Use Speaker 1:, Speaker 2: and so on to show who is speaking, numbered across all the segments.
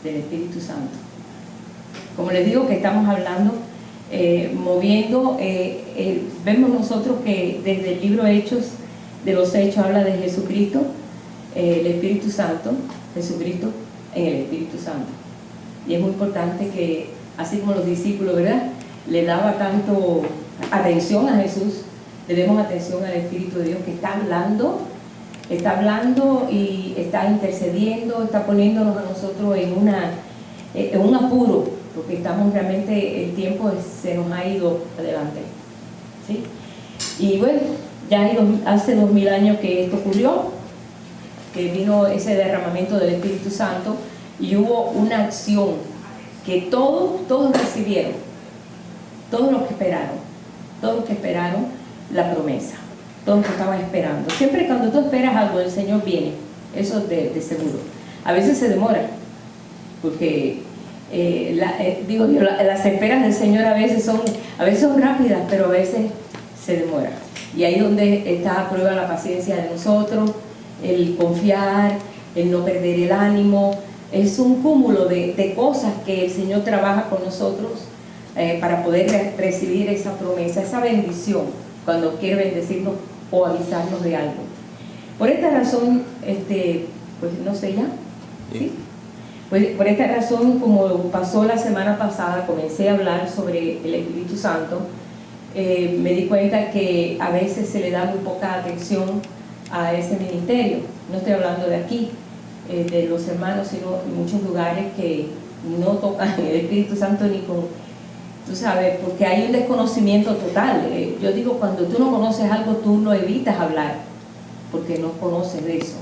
Speaker 1: del Espíritu Santo. Como les digo que estamos hablando, moviendo, vemos nosotros que desde el libro Hechos, de los Hechos, habla de Jesucristo, el Espíritu Santo, Jesucristo en el Espíritu Santo. Y es muy importante que, así como los discípulos, ¿verdad?, le daba tanto atención a Jesús, le demos atención al Espíritu de Dios que está hablando y está intercediendo, está poniéndonos a nosotros en un apuro, porque estamos realmente, el tiempo se nos ha ido adelante, ¿sí? Y bueno, ya hace 2000 años que esto ocurrió, que vino ese derramamiento del Espíritu Santo y hubo una acción que todos recibieron, todos los que esperaron la promesa, todos los que estaban esperando. Siempre cuando tú esperas algo, el Señor viene, eso de seguro. A veces se demora, porque las esperas del Señor a veces son rápidas, pero a veces se demora. Y ahí donde está a prueba la paciencia de nosotros, el confiar, el no perder el ánimo. Es un cúmulo de cosas que el Señor trabaja con nosotros para poder recibir esa promesa, esa bendición, cuando quiere bendecirnos o avisarnos de algo. Por esta razón, pues no sé ya, ¿sí? Pues por esta razón, como pasó la semana pasada, comencé a hablar sobre el Espíritu Santo. Me di cuenta que a veces se le da muy poca atención a ese ministerio. No estoy hablando de aquí, de los hermanos, sino en muchos lugares que no tocan el Espíritu Santo ni con, tú sabes, porque hay un desconocimiento total. Yo digo, cuando tú no conoces algo, tú lo evitas hablar, porque no conoces de eso.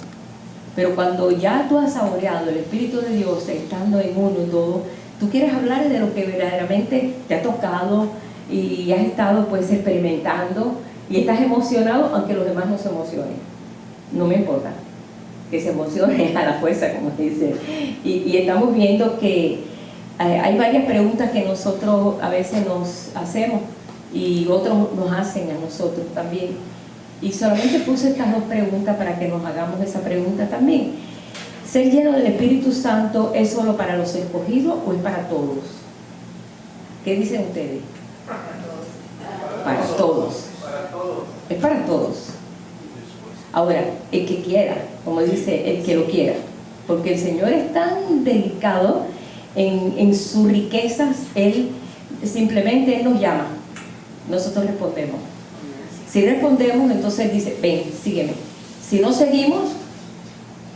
Speaker 1: Pero cuando ya tú has saboreado el Espíritu de Dios, estando en uno y todo, tú quieres hablar de lo que verdaderamente te ha tocado y has estado pues experimentando y estás emocionado, aunque los demás no se emocionen. No me importa que se emocionen a la fuerza, como dice. Y estamos viendo que hay varias preguntas que nosotros a veces nos hacemos y otros nos hacen a nosotros también. Y solamente puse estas dos preguntas para que nos hagamos esa pregunta también. ¿Ser lleno del Espíritu Santo es solo para los escogidos o es para todos? ¿Qué dicen ustedes? Para todos. Es para todos. Ahora, el que quiera, como dice, el que lo quiera. Porque el Señor es tan delicado en sus riquezas, Él simplemente nos llama. Nosotros respondemos. Si respondemos, entonces Él dice, ven, sígueme. Si no seguimos,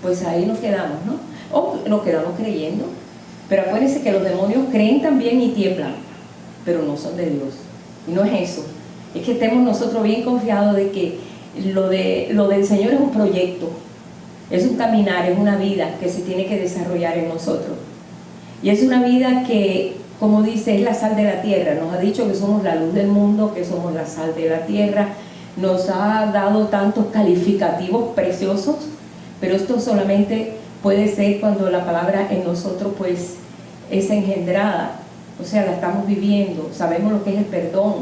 Speaker 1: pues ahí nos quedamos, ¿no? O nos quedamos creyendo. Pero acuérdense que los demonios creen también y tiemblan, pero no son de Dios. Y no es eso. Es que estemos nosotros bien confiados de que lo del Señor es un proyecto, es un caminar, es una vida que se tiene que desarrollar en nosotros. Y es una vida que, como dice, es la sal de la tierra. Nos ha dicho que somos la luz del mundo, que somos la sal de la tierra. Nos ha dado tantos calificativos preciosos, pero esto solamente puede ser cuando la palabra en nosotros pues es engendrada. O sea, la estamos viviendo, sabemos lo que es el perdón,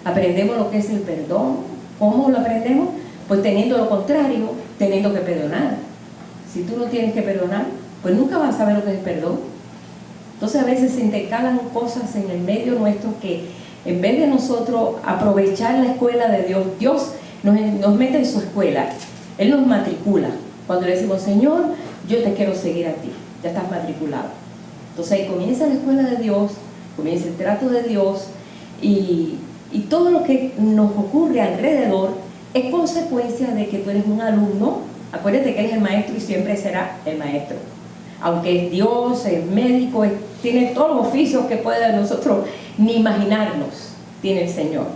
Speaker 1: aprendemos lo que es el perdón. ¿Cómo lo aprendemos? Pues teniendo lo contrario, teniendo que perdonar. Si tú no tienes que perdonar, pues nunca vas a saber lo que es el perdón. Entonces a veces se intercalan cosas en el medio nuestro que en vez de nosotros aprovechar la escuela de Dios, Dios nos mete en su escuela, Él nos matricula. Cuando le decimos, Señor, yo te quiero seguir a ti, ya estás matriculado. Entonces ahí comienza la escuela de Dios, comienza el trato de Dios y todo lo que nos ocurre alrededor es consecuencia de que tú eres un alumno. Acuérdate que Él es el maestro y siempre será el maestro. Aunque es Dios, es médico, tiene todos los oficios que puede nosotros ni imaginarnos, tiene el Señor.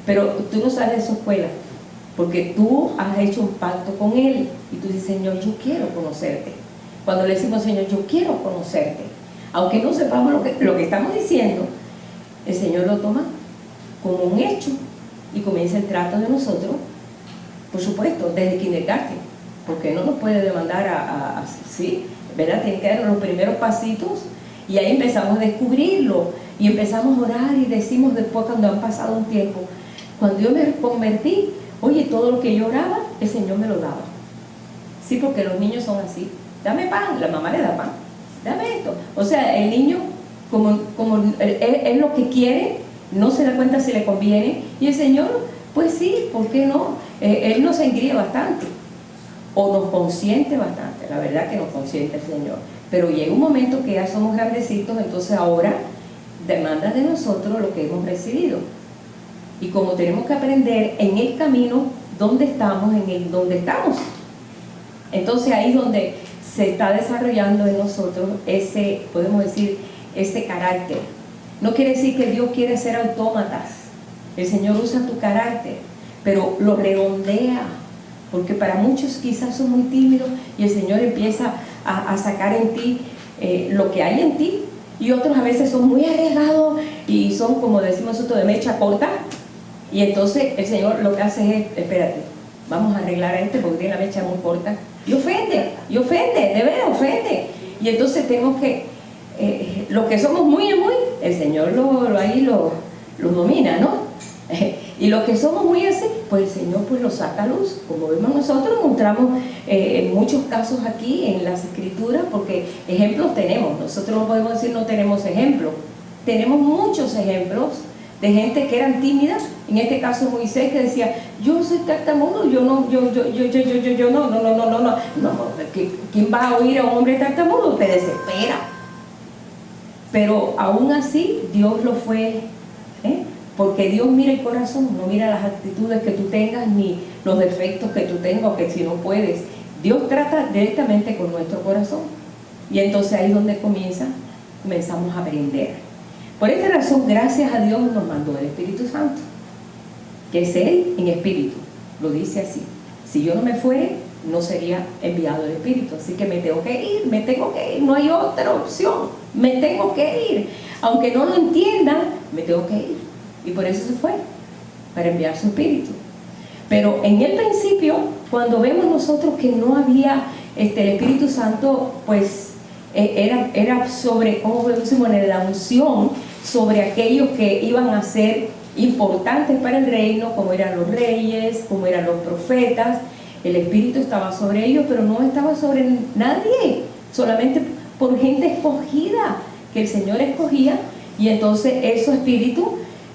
Speaker 1: Pero tú no sales de su escuela, porque tú has hecho un pacto con Él y tú dices, Señor, yo quiero conocerte. Cuando le decimos, Señor, yo quiero conocerte, aunque no sepamos lo que estamos diciendo, el Señor lo toma como un hecho y comienza el trato de nosotros, por supuesto, desde kindergarten, porque no nos puede demandar sí, ¿verdad? Tiene que dar los primeros pasitos y ahí empezamos a descubrirlo y empezamos a orar y decimos después, cuando han pasado un tiempo, cuando yo me convertí, oye, todo lo que yo oraba, el Señor me lo daba. Sí, porque los niños son así. Dame pan, la mamá le da pan. correcto. O sea, el niño, como es lo que quiere, no se da cuenta si le conviene, y el Señor, pues sí, ¿por qué no? Él nos engríe bastante, o nos consiente bastante, la verdad que nos consiente el Señor, pero llega un momento que ya somos grandecitos, entonces ahora demanda de nosotros lo que hemos recibido, y como tenemos que aprender en el camino donde estamos, donde estamos, entonces ahí es donde se está desarrollando en nosotros ese, podemos decir, ese carácter. No quiere decir que Dios quiere ser autómatas, el Señor usa tu carácter, pero lo redondea, porque para muchos quizás son muy tímidos y el Señor empieza a sacar en ti lo que hay en ti, y otros a veces son muy arriesgados y son, como decimos nosotros, de mecha corta, y entonces el Señor lo que hace es, espérate, vamos a arreglar a este porque tiene la mecha muy corta, y ofende, de verdad ofende, y entonces tenemos que, los que somos muy, el Señor ahí lo domina, ¿no? Y los que somos muy así, pues el Señor pues lo saca a luz, como vemos nosotros, encontramos en muchos casos aquí en las Escrituras, porque ejemplos tenemos, nosotros no podemos decir no tenemos ejemplos, tenemos muchos ejemplos de gente que eran tímidas, en este caso Moisés, que decía, yo soy tartamudo, yo no, ¿quién va a oír a un hombre tartamudo? Te desespera. Pero aún así Dios lo fue, porque Dios mira el corazón, no mira las actitudes que tú tengas ni los defectos que tú tengas o que si no puedes. Dios trata directamente con nuestro corazón, y entonces ahí es donde comenzamos a aprender. Por esta razón, gracias a Dios nos mandó el Espíritu Santo, que es Él en espíritu, lo dice así. Si yo no me fuere, no sería enviado el Espíritu, así que me tengo que ir, no hay otra opción, me tengo que ir, aunque no lo entiendan, me tengo que ir, y por eso se fue, para enviar su Espíritu. Pero en el principio, cuando vemos nosotros que no había el Espíritu Santo, pues era sobre, como decimos, la unción sobre aquellos que iban a ser importantes para el reino, como eran los reyes, como eran los profetas. El Espíritu estaba sobre ellos, pero no estaba sobre nadie, solamente por gente escogida, que el Señor escogía, y entonces esos espíritus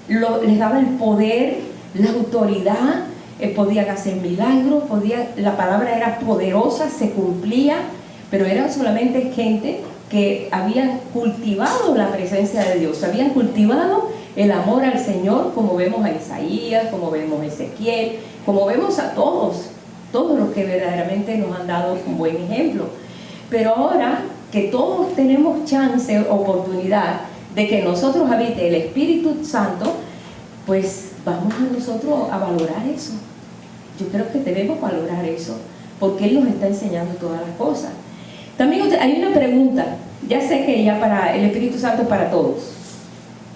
Speaker 1: les daba el poder, la autoridad, podían hacer milagros, la palabra era poderosa, se cumplía, pero eran solamente gente que habían cultivado la presencia de Dios, habían cultivado el amor al Señor, como vemos a Isaías, como vemos a Ezequiel, como vemos a todos los que verdaderamente nos han dado un buen ejemplo. Pero ahora que todos tenemos chance, oportunidad de que nosotros habite el Espíritu Santo, pues vamos a nosotros a valorar eso. Yo creo que debemos valorar eso, porque Él nos está enseñando todas las cosas. También hay una pregunta, ya sé que ya para el Espíritu Santo es para todos,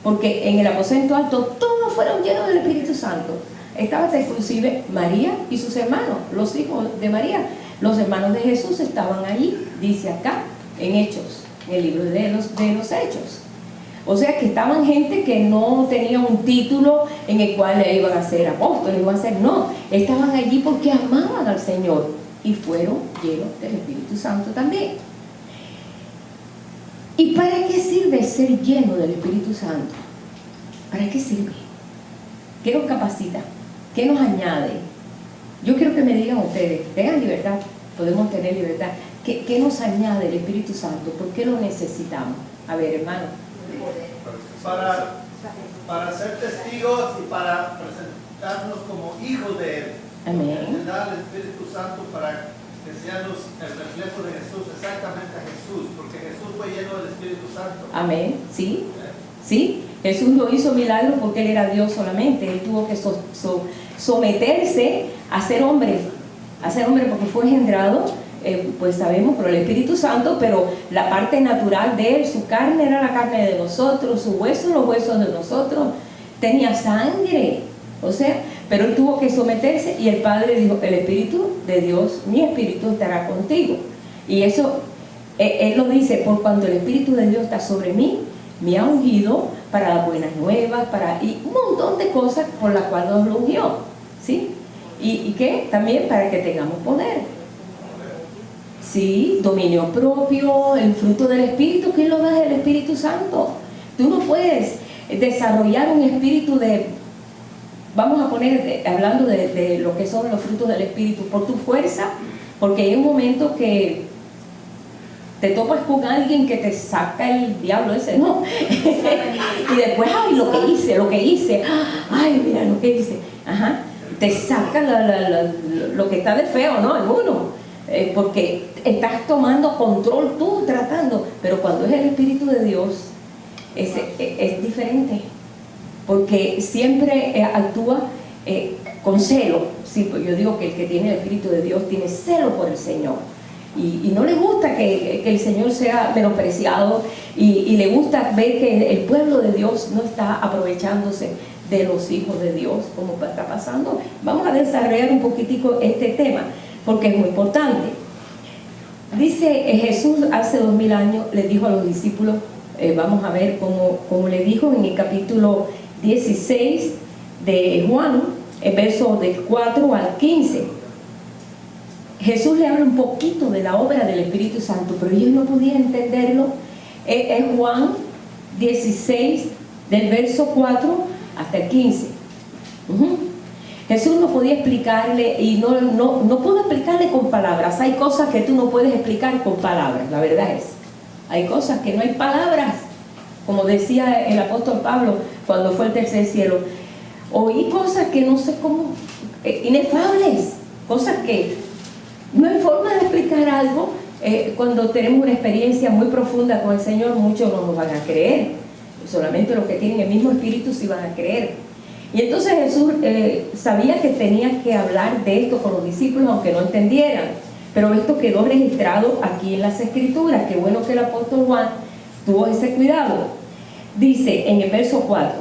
Speaker 1: porque en el aposento alto todos fueron llenos del Espíritu Santo. Estaba hasta inclusive María y sus hermanos, los hijos de María, los hermanos de Jesús estaban allí, dice acá, en Hechos, en el libro de los Hechos. O sea que estaban gente que no tenía un título en el cual iban a ser apóstoles, no, estaban allí porque amaban al Señor y fueron llenos del Espíritu Santo también. ¿Y para qué sirve ser lleno del Espíritu Santo? ¿Para qué sirve? ¿Qué nos capacita? ¿Qué nos añade? Yo quiero que me digan ustedes, tengan libertad, podemos tener libertad. ¿Qué nos añade el Espíritu Santo? ¿Por qué lo necesitamos? A ver, hermano.
Speaker 2: Para ser testigos y para presentarnos como hijos de Él.
Speaker 1: Amén.
Speaker 2: Da el Espíritu Santo para que seamos el reflejo de Jesús, exactamente a Jesús, porque Jesús fue lleno del Espíritu Santo.
Speaker 1: Amén, sí. Sí, Jesús no hizo milagros porque Él era Dios solamente. Él tuvo que someterse a ser hombre porque fue engendrado, pues sabemos, por el Espíritu Santo, pero la parte natural de Él, su carne era la carne de nosotros, su hueso los huesos de nosotros, tenía sangre, o sea, pero Él tuvo que someterse, y el Padre dijo, el Espíritu de Dios, mi Espíritu estará contigo, y eso, Él lo dice, por cuando el Espíritu de Dios está sobre mí, me ha ungido para las buenas nuevas, y un montón de cosas por las cuales nos lo ungió, ¿sí? Y que también para que tengamos poder. Sí, dominio propio, el fruto del Espíritu. ¿Quién lo da? Es el Espíritu Santo. Tú no puedes desarrollar un espíritu de, vamos a poner, hablando de lo que son los frutos del Espíritu, por tu fuerza, porque hay un momento que te topas con alguien que te saca el diablo ese, ¿no? Y después, ay, lo que hice, ay, mira lo que hice, ajá, te saca lo que está de feo, ¿no? En uno. Porque estás tomando control tú, tratando, pero cuando es el Espíritu de Dios es diferente, porque siempre actúa con celo. Sí, pues yo digo que el que tiene el Espíritu de Dios tiene celo por el Señor y no le gusta que el Señor sea menospreciado y le gusta ver que el pueblo de Dios no está aprovechándose de los hijos de Dios como está pasando. Vamos a desarrollar un poquitico este tema porque es muy importante. Dice Jesús hace 2000 años, le dijo a los discípulos, vamos a ver cómo le dijo en el capítulo 16 de Juan, el verso del 4 al 15. Jesús le habla un poquito de la obra del Espíritu Santo, pero ellos no podían entenderlo. Es Juan 16, del verso 4 hasta el 15. Jesús no podía explicarle y no pudo explicarle con palabras. Hay cosas que tú no puedes explicar con palabras, la verdad es. Hay cosas que no hay palabras. Como decía el apóstol Pablo cuando fue al tercer cielo, oí cosas que no sé cómo, inefables, cosas que no hay forma de explicar algo. Cuando tenemos una experiencia muy profunda con el Señor, muchos no nos van a creer. Solamente los que tienen el mismo espíritu sí van a creer. Y entonces Jesús sabía que tenía que hablar de esto con los discípulos, aunque no entendieran. Pero esto quedó registrado aquí en las Escrituras. Qué bueno que el apóstol Juan tuvo ese cuidado. Dice en el verso 4: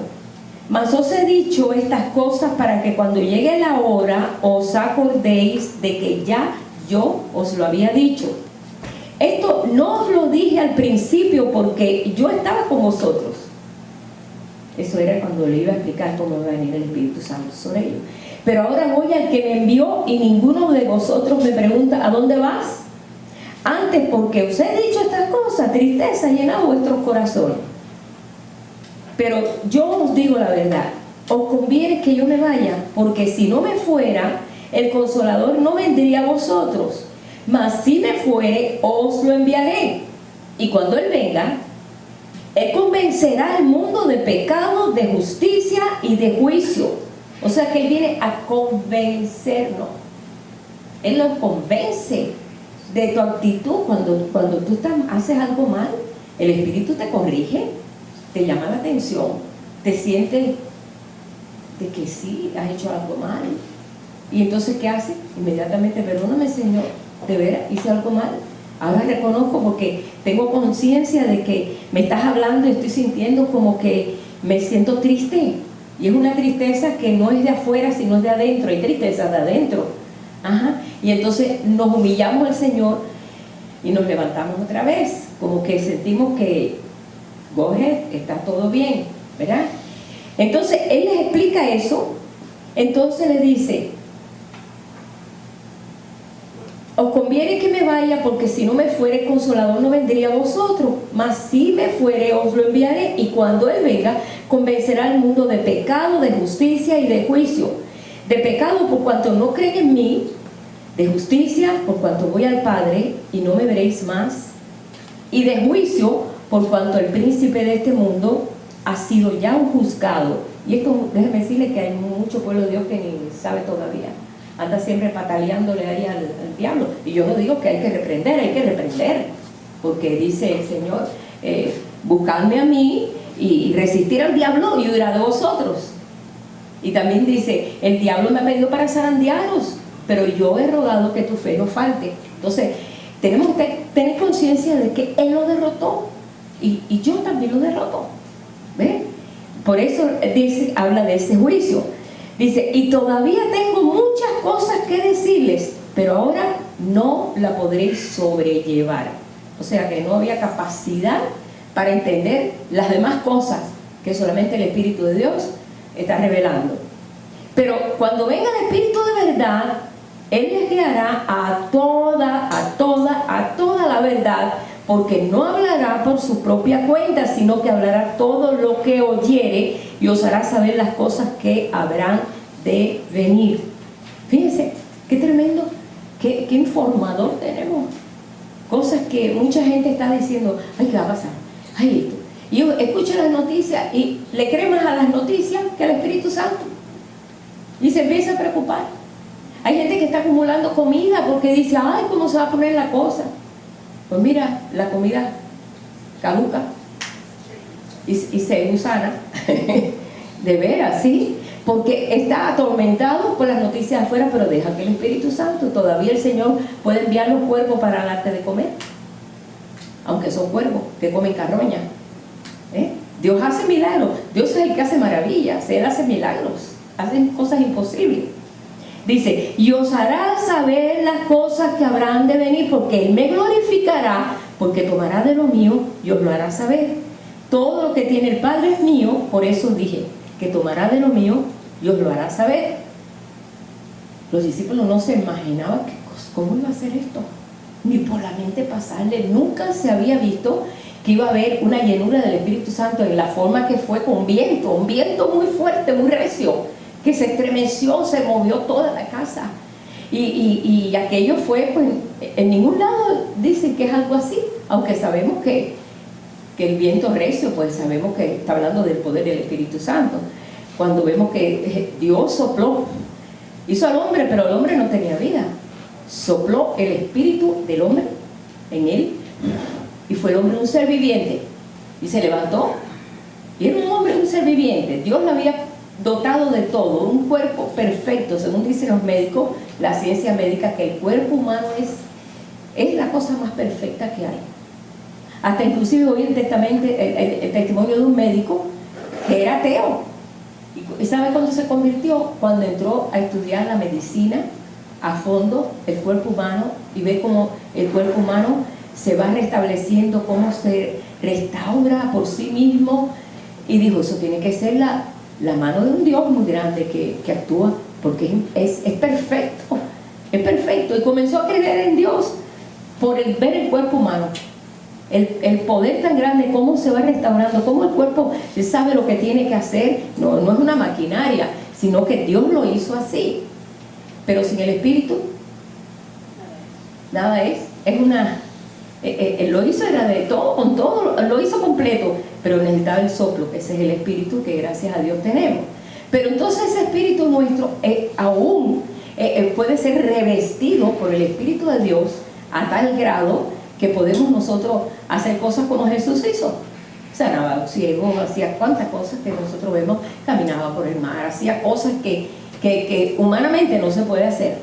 Speaker 1: mas os he dicho estas cosas para que cuando llegue la hora os acordéis de que ya yo os lo había dicho. Esto no os lo dije al principio porque yo estaba con vosotros. Eso era cuando le iba a explicar cómo iba a venir el Espíritu Santo sobre ellos. Pero ahora voy al que me envió y ninguno de vosotros me pregunta: ¿a dónde vas? Antes, porque os he dicho estas cosas, tristeza llena vuestros corazones. Pero yo os digo la verdad, os conviene que yo me vaya, porque si no me fuera, el Consolador no vendría a vosotros. Mas si me fuere, os lo enviaré. Y cuando Él venga, Él convencerá al mundo de pecado, de justicia y de juicio. O sea que Él viene a convencernos. Él nos convence de tu actitud. Cuando tú haces algo mal, el Espíritu te corrige, te llama la atención, te sientes de que sí, has hecho algo mal. Y entonces, ¿qué hace? Inmediatamente: perdóname, Señor, de veras, hice algo mal. Ahora reconozco porque tengo conciencia de que me estás hablando y estoy sintiendo como que me siento triste. Y es una tristeza que no es de afuera, sino de adentro. Hay tristeza de adentro. Ajá. Y entonces nos humillamos al Señor y nos levantamos otra vez. Como que sentimos que, go ahead, está todo bien, ¿verdad? Entonces Él les explica eso. Entonces le dice: os conviene que me vaya, porque si no me fuere, el Consolador no vendría a vosotros. Mas si me fuere, os lo enviaré. Y cuando Él venga, convencerá al mundo de pecado, de justicia y de juicio. De pecado, por cuanto no creen en mí. De justicia, por cuanto voy al Padre y no me veréis más. Y de juicio, por cuanto el príncipe de este mundo ha sido ya un juzgado. Y esto, déjeme decirle que hay mucho pueblo de Dios que ni sabe todavía. Anda siempre pataleándole ahí al diablo. Y yo no digo que hay que reprender, porque dice el Señor: buscadme a mí y resistir al diablo y huirá de vosotros. Y también dice: el diablo me ha pedido para zarandearos, pero yo he rogado que tu fe no falte. Entonces tenemos que tener conciencia de que Él lo derrotó y yo también lo derroto. ¿Ven? Por eso dice, habla de ese juicio. Dice: y todavía tengo muchas cosas que decirles, pero ahora no la podréis sobrellevar. O sea que no había capacidad para entender las demás cosas que solamente el Espíritu de Dios está revelando. Pero cuando venga el Espíritu de verdad, Él les guiará a toda la verdad, porque no hablará por su propia cuenta, sino que hablará todo lo que oyere y os hará saber las cosas que habrán de venir. Fíjense, qué tremendo, qué informador tenemos. Cosas que mucha gente está diciendo, ay, ¿qué va a pasar? Ay, esto. Y yo escucho las noticias y le cree más a las noticias que al Espíritu Santo. Y se empieza a preocupar. Hay gente que está acumulando comida porque dice, ay, ¿cómo se va a poner la cosa? Pues mira, la comida caduca y se gusana. De veras, sí. Porque está atormentado por las noticias afuera, pero deja que el Espíritu Santo, todavía el Señor puede enviar los cuervos para darte de comer. Aunque son cuervos que comen carroña. Dios hace milagros. Dios es el que hace maravillas. Él hace milagros. Hace cosas imposibles. Dice, y os hará saber las cosas que habrán de venir, porque Él me glorificará, porque tomará de lo mío y os lo hará saber. Todo lo que tiene el Padre es mío, por eso dije, que tomará de lo mío y os lo hará saber. Los discípulos no se imaginaban cómo iba a ser esto, ni por la mente pasarle. Nunca se había visto que iba a haber una llenura del Espíritu Santo en la forma que fue, con viento, un viento muy fuerte, muy recio, que se estremeció, se movió toda la casa. Y aquello fue, pues, en ningún lado dicen que es algo así, aunque sabemos que el viento recio, pues sabemos que está hablando del poder del Espíritu Santo. Cuando vemos que Dios sopló, hizo al hombre, pero el hombre no tenía vida. Sopló el espíritu del hombre en él, y fue el hombre un ser viviente, y se levantó, y era un hombre, un ser viviente. Dios lo había dotado de todo, un cuerpo perfecto, según dicen los médicos, la ciencia médica, que el cuerpo humano es la cosa más perfecta que hay. Hasta inclusive oí el testimonio de un médico que era ateo. ¿Y sabe cuándo se convirtió? Cuando entró a estudiar la medicina a fondo, el cuerpo humano, y ve cómo el cuerpo humano se va restableciendo, cómo se restaura por sí mismo. Y dijo, eso tiene que ser la mano de un Dios muy grande que actúa, porque es perfecto, es perfecto. Y comenzó a creer en Dios por ver el cuerpo humano. El poder tan grande, cómo se va restaurando, cómo el cuerpo sabe lo que tiene que hacer. No es una maquinaria, sino que Dios lo hizo así. Pero sin el Espíritu, nada es una... lo hizo, era de todo, con todo, lo hizo completo, pero necesitaba el soplo, que ese es el Espíritu que gracias a Dios tenemos. Pero entonces ese Espíritu nuestro aún puede ser revestido por el Espíritu de Dios a tal grado que podemos nosotros hacer cosas como Jesús hizo. Sanaba a los ciegos, hacía cuantas cosas que nosotros vemos, caminaba por el mar, hacía cosas que humanamente no se puede hacer,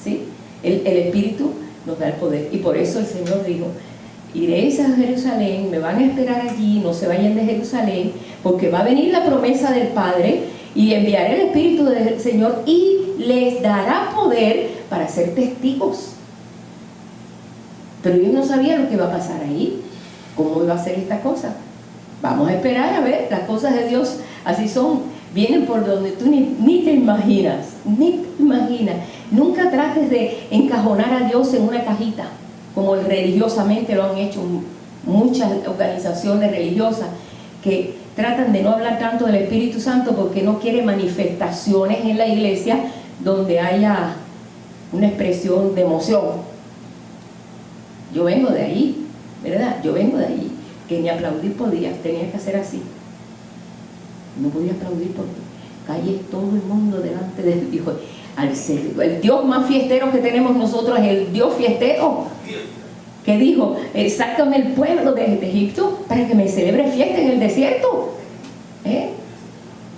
Speaker 1: ¿sí? El Espíritu nos da el poder, y por eso el Señor dijo, iréis a Jerusalén, me van a esperar allí, no se vayan de Jerusalén, porque va a venir la promesa del Padre, y enviaré el Espíritu del Señor, y les dará poder para ser testigos. Pero ellos no sabían lo que iba a pasar ahí, cómo iba a ser esta cosa. Vamos a esperar a ver, las cosas de Dios así son, vienen por donde tú ni te imaginas, ni te imaginas. Nunca trates de encajonar a Dios en una cajita, como religiosamente lo han hecho muchas organizaciones religiosas, que tratan de no hablar tanto del Espíritu Santo porque no quieren manifestaciones en la iglesia donde haya una expresión de emoción. Yo vengo de ahí, ¿verdad? Yo vengo de ahí, que ni aplaudir podía, tenía que hacer así. No podía aplaudir porque calle todo el mundo delante de Dios. El Dios más fiestero que tenemos nosotros es el Dios fiestero, que dijo, sácame el pueblo de Egipto para que me celebre fiesta en el desierto.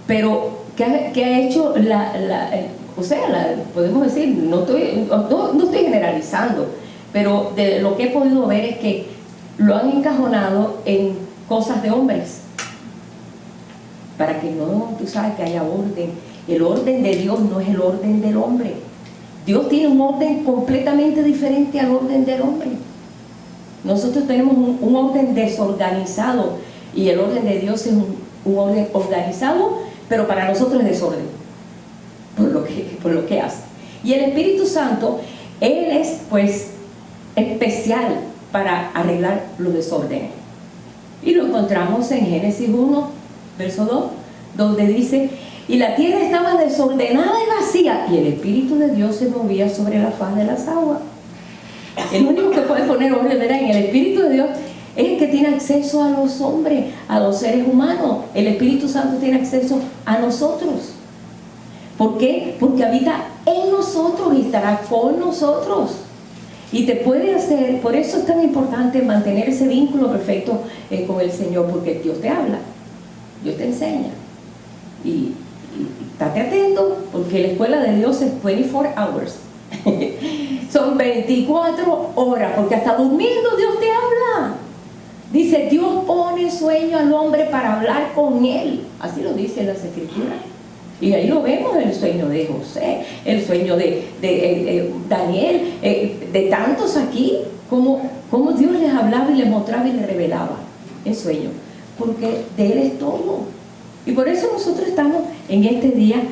Speaker 1: Pero, ¿qué ha hecho podemos decir, no estoy generalizando, pero de lo que he podido ver es que lo han encajonado en cosas de hombres, para que no, tú sabes, que haya orden. El orden de Dios no es el orden del hombre. Dios tiene un orden completamente diferente al orden del hombre. Nosotros tenemos un orden desorganizado, y el orden de Dios es un orden organizado, pero para nosotros es desorden, por lo que hace. Y el Espíritu Santo, Él es pues especial para arreglar los desórdenes. Y lo encontramos en Génesis 1, verso 2, donde dice: y la tierra estaba desordenada y vacía, y el Espíritu de Dios se movía sobre la faz de las aguas. El único que puede poner orden, ¿verdad?, en el Espíritu de Dios es el que tiene acceso a los hombres, a los seres humanos. El Espíritu Santo tiene acceso a nosotros. ¿Por qué? Porque habita en nosotros y estará con nosotros. Y te puede hacer, por eso es tan importante mantener ese vínculo perfecto con el Señor, porque Dios te habla, Dios te enseña. Y estate atento, porque la escuela de Dios es 24 hours. Son 24 horas, porque hasta durmiendo Dios te habla. Dice: Dios pone sueño al hombre para hablar con él. Así lo dice las Escrituras. Y ahí lo vemos, el sueño de José, el sueño de Daniel, de tantos aquí, como Dios les hablaba y les mostraba y les revelaba el sueño, porque de Él es todo. Y por eso nosotros estamos en este día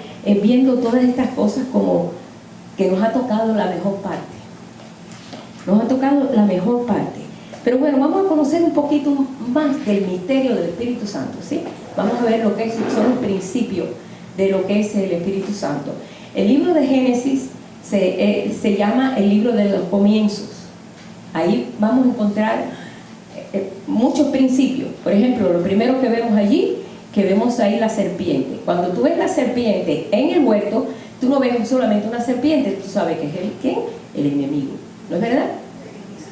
Speaker 1: viendo todas estas cosas como que nos ha tocado la mejor parte. Nos ha tocado la mejor parte. Pero bueno, vamos a conocer un poquito más del misterio del Espíritu Santo, ¿sí? Vamos a ver lo que son los principios de lo que es el Espíritu Santo. El libro de Génesis se llama el libro de los comienzos. Ahí vamos a encontrar muchos principios. Por ejemplo, lo primero que vemos allí, que vemos ahí la serpiente. Cuando tú ves la serpiente en el huerto, tú no ves solamente una serpiente, tú sabes que es el enemigo, ¿no es verdad?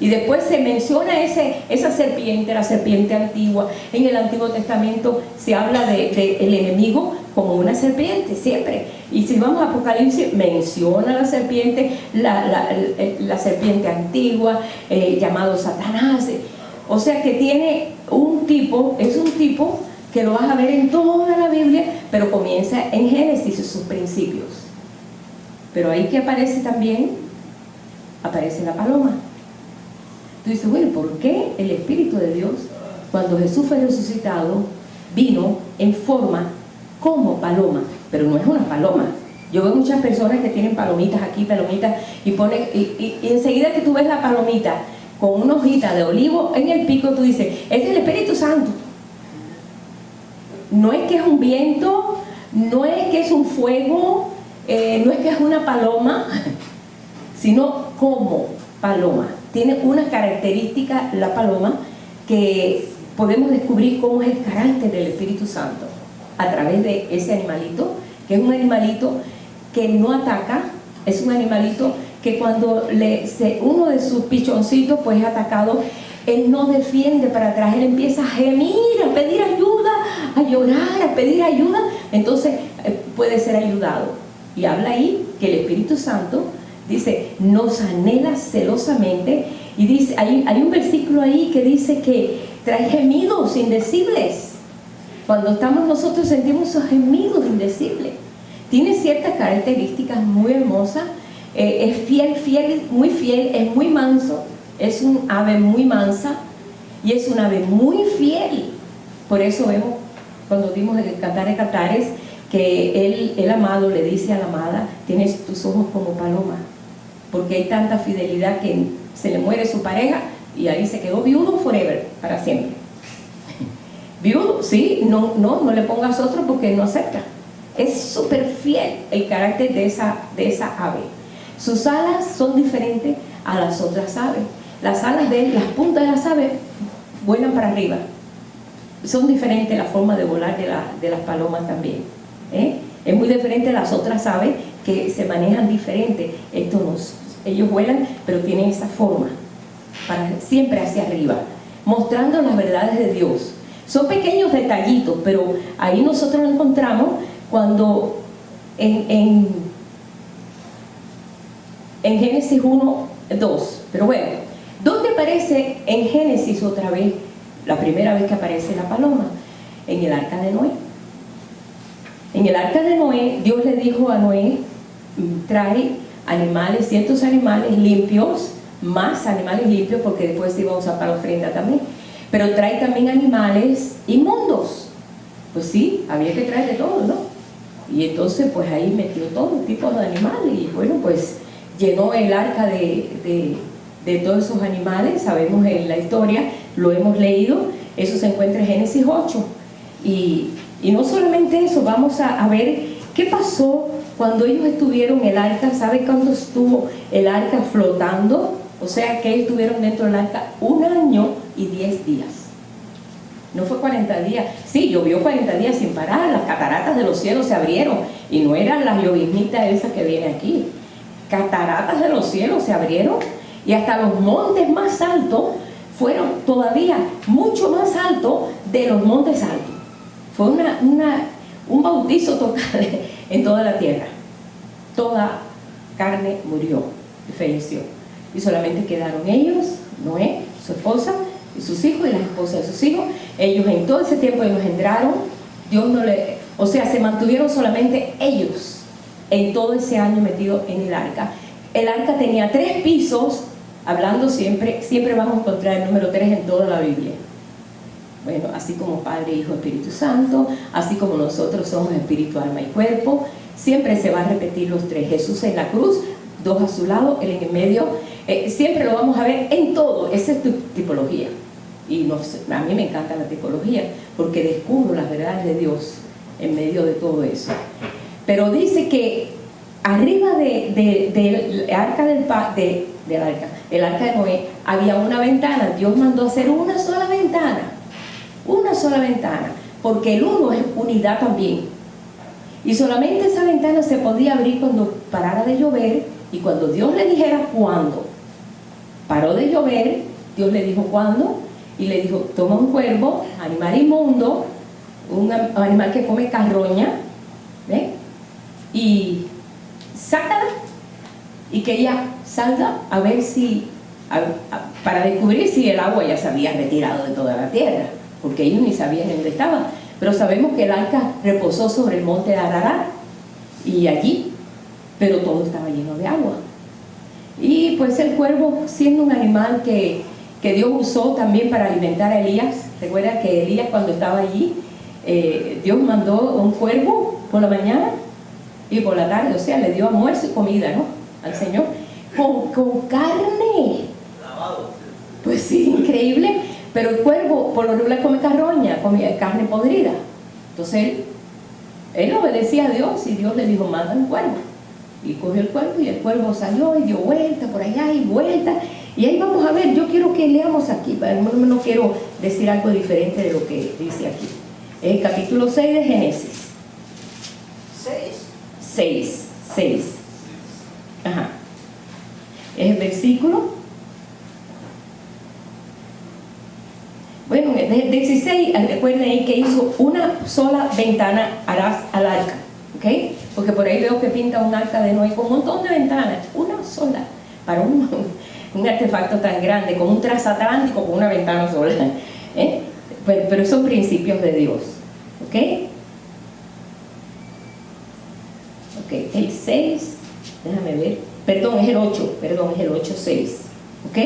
Speaker 1: Y después se menciona esa serpiente, la serpiente antigua. En el Antiguo Testamento se habla del enemigo como una serpiente, siempre. Y si vamos a Apocalipsis, menciona la serpiente, la serpiente antigua, llamado Satanás. O sea que tiene es un tipo que lo vas a ver en toda la Biblia, pero comienza en Génesis, sus principios. Pero ahí que aparece también, aparece la paloma. Tú dices: bueno, ¿por qué el Espíritu de Dios, cuando Jesús fue resucitado, vino en forma como paloma? Pero no es una paloma. Yo veo muchas personas que tienen palomitas aquí, palomitas, y ponen, y enseguida que tú ves la palomita con una hojita de olivo en el pico, tú dices: es el Espíritu Santo. No es que es un viento, no es que es un fuego, no es que es una paloma, sino como paloma. Tiene una característica la paloma que podemos descubrir cómo es el carácter del Espíritu Santo a través de ese animalito, que es un animalito que no ataca, es un animalito que cuando uno de sus pichoncitos pues es atacado, él no defiende para atrás, él empieza a gemir, a pedir ayuda, a llorar, a pedir ayuda, entonces puede ser ayudado. Y habla ahí que el Espíritu Santo dice, nos anhela celosamente, y dice, hay un versículo ahí que dice que trae gemidos indecibles. Cuando estamos nosotros sentimos esos gemidos indecibles. Tiene ciertas características muy hermosas, es fiel, muy fiel, es muy manso, es un ave muy mansa y es un ave muy fiel. Por eso vemos, cuando vimos el Cantar de Cantares, que el amado le dice a la amada, tienes tus ojos como paloma, porque hay tanta fidelidad que se le muere su pareja y ahí se quedó viudo forever, para siempre. Viudo, sí, no le pongas otro porque no acepta. Es súper fiel el carácter de esa ave. Sus alas son diferentes a las otras aves. Las alas las puntas de las aves vuelan para arriba. Son diferentes la forma de volar de las palomas también. Es muy diferente a las otras aves que se manejan diferente. Ellos vuelan, pero tienen esa forma, siempre hacia arriba, mostrando las verdades de Dios. Son pequeños detallitos, pero ahí nosotros lo encontramos cuando en Génesis 1:2. Pero bueno, ¿dónde aparece en Génesis otra vez, la primera vez que aparece la paloma? En el arca de Noé. En el arca de Noé, Dios le dijo a Noé, trae animales, ciertos animales limpios, más animales limpios, porque después iba a usar para la ofrenda también, pero trae también animales inmundos. Pues sí, había que traer de todo, ¿no? Y entonces pues ahí metió todo tipo de animales y bueno, pues llenó el arca de todos esos animales. Sabemos en la historia, lo hemos leído, eso se encuentra en Génesis 8. Y no solamente eso, vamos a ver qué pasó cuando ellos estuvieron en el arca. ¿Sabe cuánto estuvo el arca flotando? O sea que ellos estuvieron dentro del arca 1 año y 10 días. No fue 40 días. Sí, llovió 40 días sin parar, las cataratas de los cielos se abrieron. Y no eran las lloviznitas esas que viene aquí. Cataratas de los cielos se abrieron y hasta los montes más altos fueron todavía mucho más altos de los montes altos. Fue un bautizo total en toda la tierra. Toda carne murió y falleció. Y solamente quedaron ellos, Noé, su esposa y sus hijos y las esposas de sus hijos. Ellos en todo ese tiempo engendraron. Se mantuvieron solamente ellos en todo ese año metido en el arca. El arca tenía 3 pisos, hablando siempre vamos a encontrar el número 3 en toda la Biblia. Bueno, así como Padre, Hijo, Espíritu Santo, así como nosotros somos espíritu, alma y cuerpo, siempre se va a repetir los 3. Jesús en la cruz, 2 a su lado, Él en el medio, siempre lo vamos a ver en todo. Esa es tu tipología. Y a mí me encanta la tipología, porque descubro las verdades de Dios en medio de todo eso. Pero dice que arriba del arca el arca de Noé, había una ventana. Dios mandó hacer una sola ventana, porque el uno es unidad también. Y solamente esa ventana se podía abrir cuando parara de llover, y cuando Dios le dijera cuándo. Paró de llover, Dios le dijo cuándo, y le dijo: toma un cuervo, animal inmundo, un animal que come carroña, ¿ve? Y sácala, y que ella salga a ver si, para descubrir si el agua ya se había retirado de toda la tierra, porque ellos ni sabían dónde estaba. Pero sabemos que el arca reposó sobre el monte de Ararat, y allí, pero todo estaba lleno de agua. Y pues el cuervo, siendo un animal que Dios usó también para alimentar a Elías. Recuerda que Elías, cuando estaba allí, Dios mandó un cuervo por la mañana y por la tarde, o sea, le dio almuerzo y comida, ¿no?, al Señor, con carne. Pues sí, increíble. Pero el cuervo por lo regular come carroña, come carne podrida. Entonces él obedecía a Dios, y Dios le dijo: manda un cuervo. Y cogió el cuervo, y el cuervo salió y dio vuelta por allá y vuelta. Y ahí vamos a ver. Yo quiero que leamos aquí, no quiero decir algo diferente de lo que dice aquí. El capítulo 6 de Génesis. 6. Ajá. Es el versículo. Bueno, del 16, recuerden ahí que hizo una sola ventana al arca, ¿ok? Porque por ahí veo que pinta un arca de Noé con un montón de ventanas, una sola, para un artefacto tan grande, como un transatlántico con una ventana sola, ¿eh? Pero son principios de Dios, ¿ok? Ok, el 6, déjame ver, perdón, es el 8, 6, ¿ok?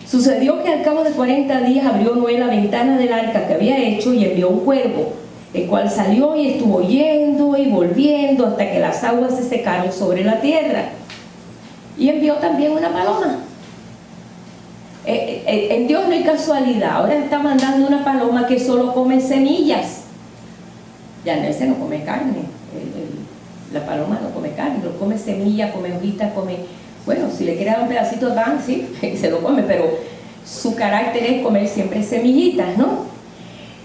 Speaker 1: Sucedió que al cabo de 40 días abrió Noé la ventana del arca que había hecho y envió un cuervo, el cual salió y estuvo yendo y volviendo hasta que las aguas se secaron sobre la tierra. Y envió también una paloma. En Dios no hay casualidad. Ahora está mandando una paloma que solo come semillas. Ya ese no come carne. La paloma no come carne, no come semillas, come hojitas, come... Bueno, si le quiere dar un pedacito de pan, sí, se lo come, pero su carácter es comer siempre semillitas, ¿no?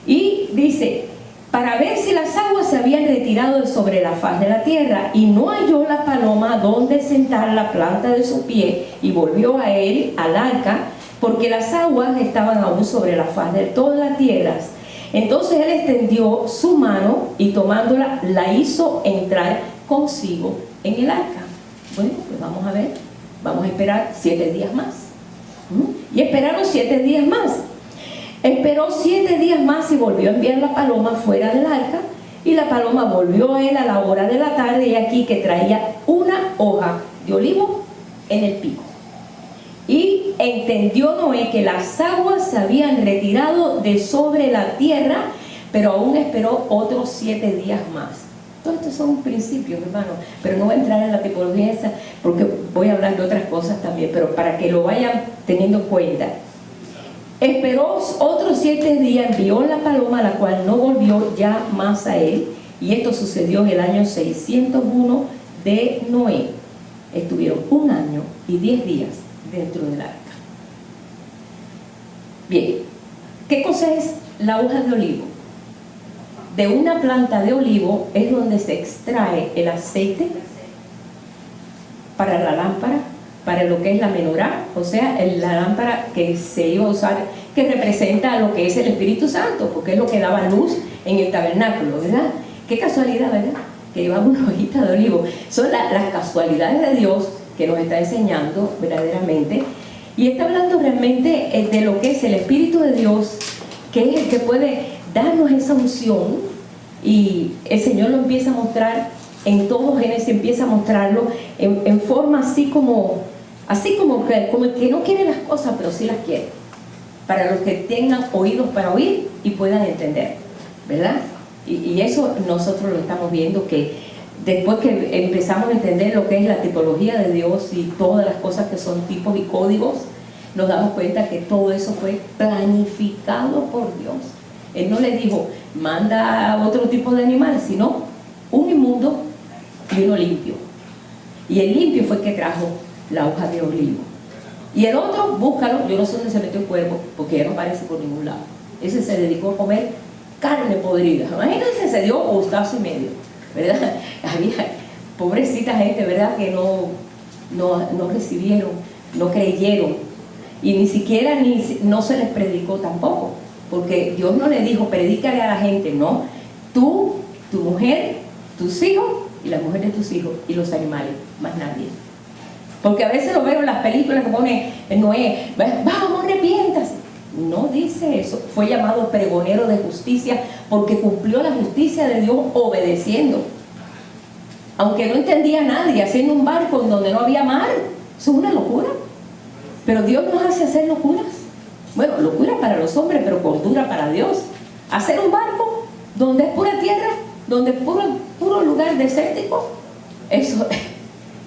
Speaker 1: Y dice: para ver si las aguas se habían retirado de sobre la faz de la tierra, y no halló la paloma donde sentar la planta de su pie, y volvió a él, al arca, porque las aguas estaban aún sobre la faz de todas las tierras. Entonces él extendió su mano, y tomándola, la hizo entrar consigo en el arca. Bueno, pues vamos a ver, vamos a esperar 7 días más. Y esperaron 7 días más. Esperó 7 días más y volvió a enviar la paloma fuera del arca, y la paloma volvió a él a la hora de la tarde, y aquí que traía una hoja de olivo en el pico. Y entendió Noé que las aguas se habían retirado de sobre la tierra, pero aún esperó otros 7 días más. Todos estos son principios, hermano, pero no voy a entrar en la tipología esa porque voy a hablar de otras cosas también, pero para que lo vayan teniendo en cuenta. Esperó otros 7 días, envió la paloma, la cual no volvió ya más a él, y esto sucedió en el año 601 de Noé. Estuvieron 1 año y 10 días dentro del arca. Bien, ¿qué cosa es la hoja de olivo? De una planta de olivo es donde se extrae el aceite para la lámpara, para lo que es la menorá, o sea, la lámpara que se iba a usar, que representa lo que es el Espíritu Santo, porque es lo que daba luz en el tabernáculo, ¿verdad? Qué casualidad, ¿verdad? Que llevaba una hojita de olivo. Son las casualidades de Dios que nos está enseñando verdaderamente, y está hablando realmente de lo que es el Espíritu de Dios, que es el que puede darnos esa unción, y el Señor lo empieza a mostrar en todo Génesis, empieza a mostrarlo en forma así como el que no quiere las cosas, pero sí las quiere, para los que tengan oídos para oír y puedan entender, ¿verdad? Y eso nosotros lo estamos viendo, que después que empezamos a entender lo que es la tipología de Dios y todas las cosas que son tipos y códigos, nos damos cuenta que todo eso fue planificado por Dios. Él no le dijo, manda otro tipo de animal, sino un inmundo y uno limpio. Y el limpio fue el que trajo la hoja de olivo. Y el otro, búscalo, yo no sé dónde se metió el cuervo, porque ya no aparece por ningún lado. Ese se dedicó a comer carne podrida. Imagínense, se dio gustazo y medio, ¿verdad? Había pobrecita gente, ¿verdad?, que no recibieron, no creyeron, y ni siquiera no se les predicó tampoco, porque Dios no le dijo, predícale a la gente, no, tú, tu mujer, tus hijos y la mujer de tus hijos y los animales, más nadie. Porque a veces lo veo en las películas que pone Noé, vamos, arrepiéntase. No dice eso. Fue llamado pregonero de justicia porque cumplió la justicia de Dios obedeciendo. Aunque no entendía a nadie, haciendo un barco en donde no había mar. Eso es una locura. Pero Dios nos hace hacer locuras. Bueno, locura para los hombres, pero cordura para Dios. Hacer un barco donde es pura tierra, donde es puro lugar desértico. Eso,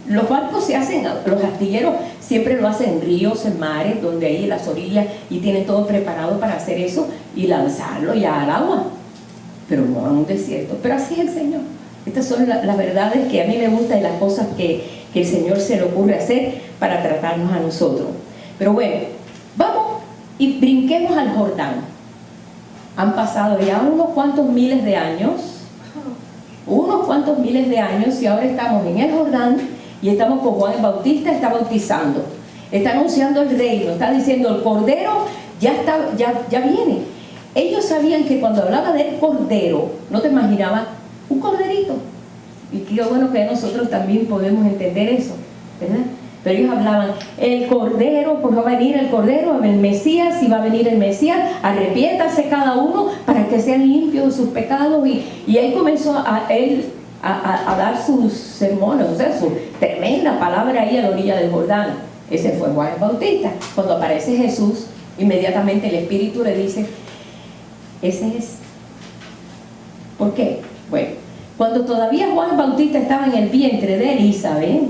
Speaker 1: los barcos se hacen, los astilleros siempre lo hacen en ríos, en mares, donde hay en las orillas, y tienen todo preparado para hacer eso y lanzarlo ya al agua, pero no a un desierto. Pero así es el Señor. Estas son las verdades que a mí me gustan y las cosas que el Señor se le ocurre hacer para tratarnos a nosotros. Pero bueno, vamos y brinquemos al Jordán. Han pasado ya unos cuantos miles de años, y ahora estamos en el Jordán. Y estamos con Juan el Bautista, está bautizando, está anunciando el reino, está diciendo el Cordero ya viene. Ellos sabían que cuando hablaba del Cordero, no te imaginabas un corderito. Y qué bueno que nosotros también podemos entender eso, ¿verdad? Pero ellos hablaban, el Cordero, pues va a venir el Cordero, el Mesías, y va a venir el Mesías, arrepiéntase cada uno para que sean limpios de sus pecados. Y ahí comenzó a dar sus sermones, o sea, su tremenda palabra ahí a la orilla del Jordán. Ese fue Juan el Bautista. Cuando aparece Jesús, inmediatamente el Espíritu le dice, ese es. ¿Por qué? Bueno, cuando todavía Juan el Bautista estaba en el vientre de Elizabeth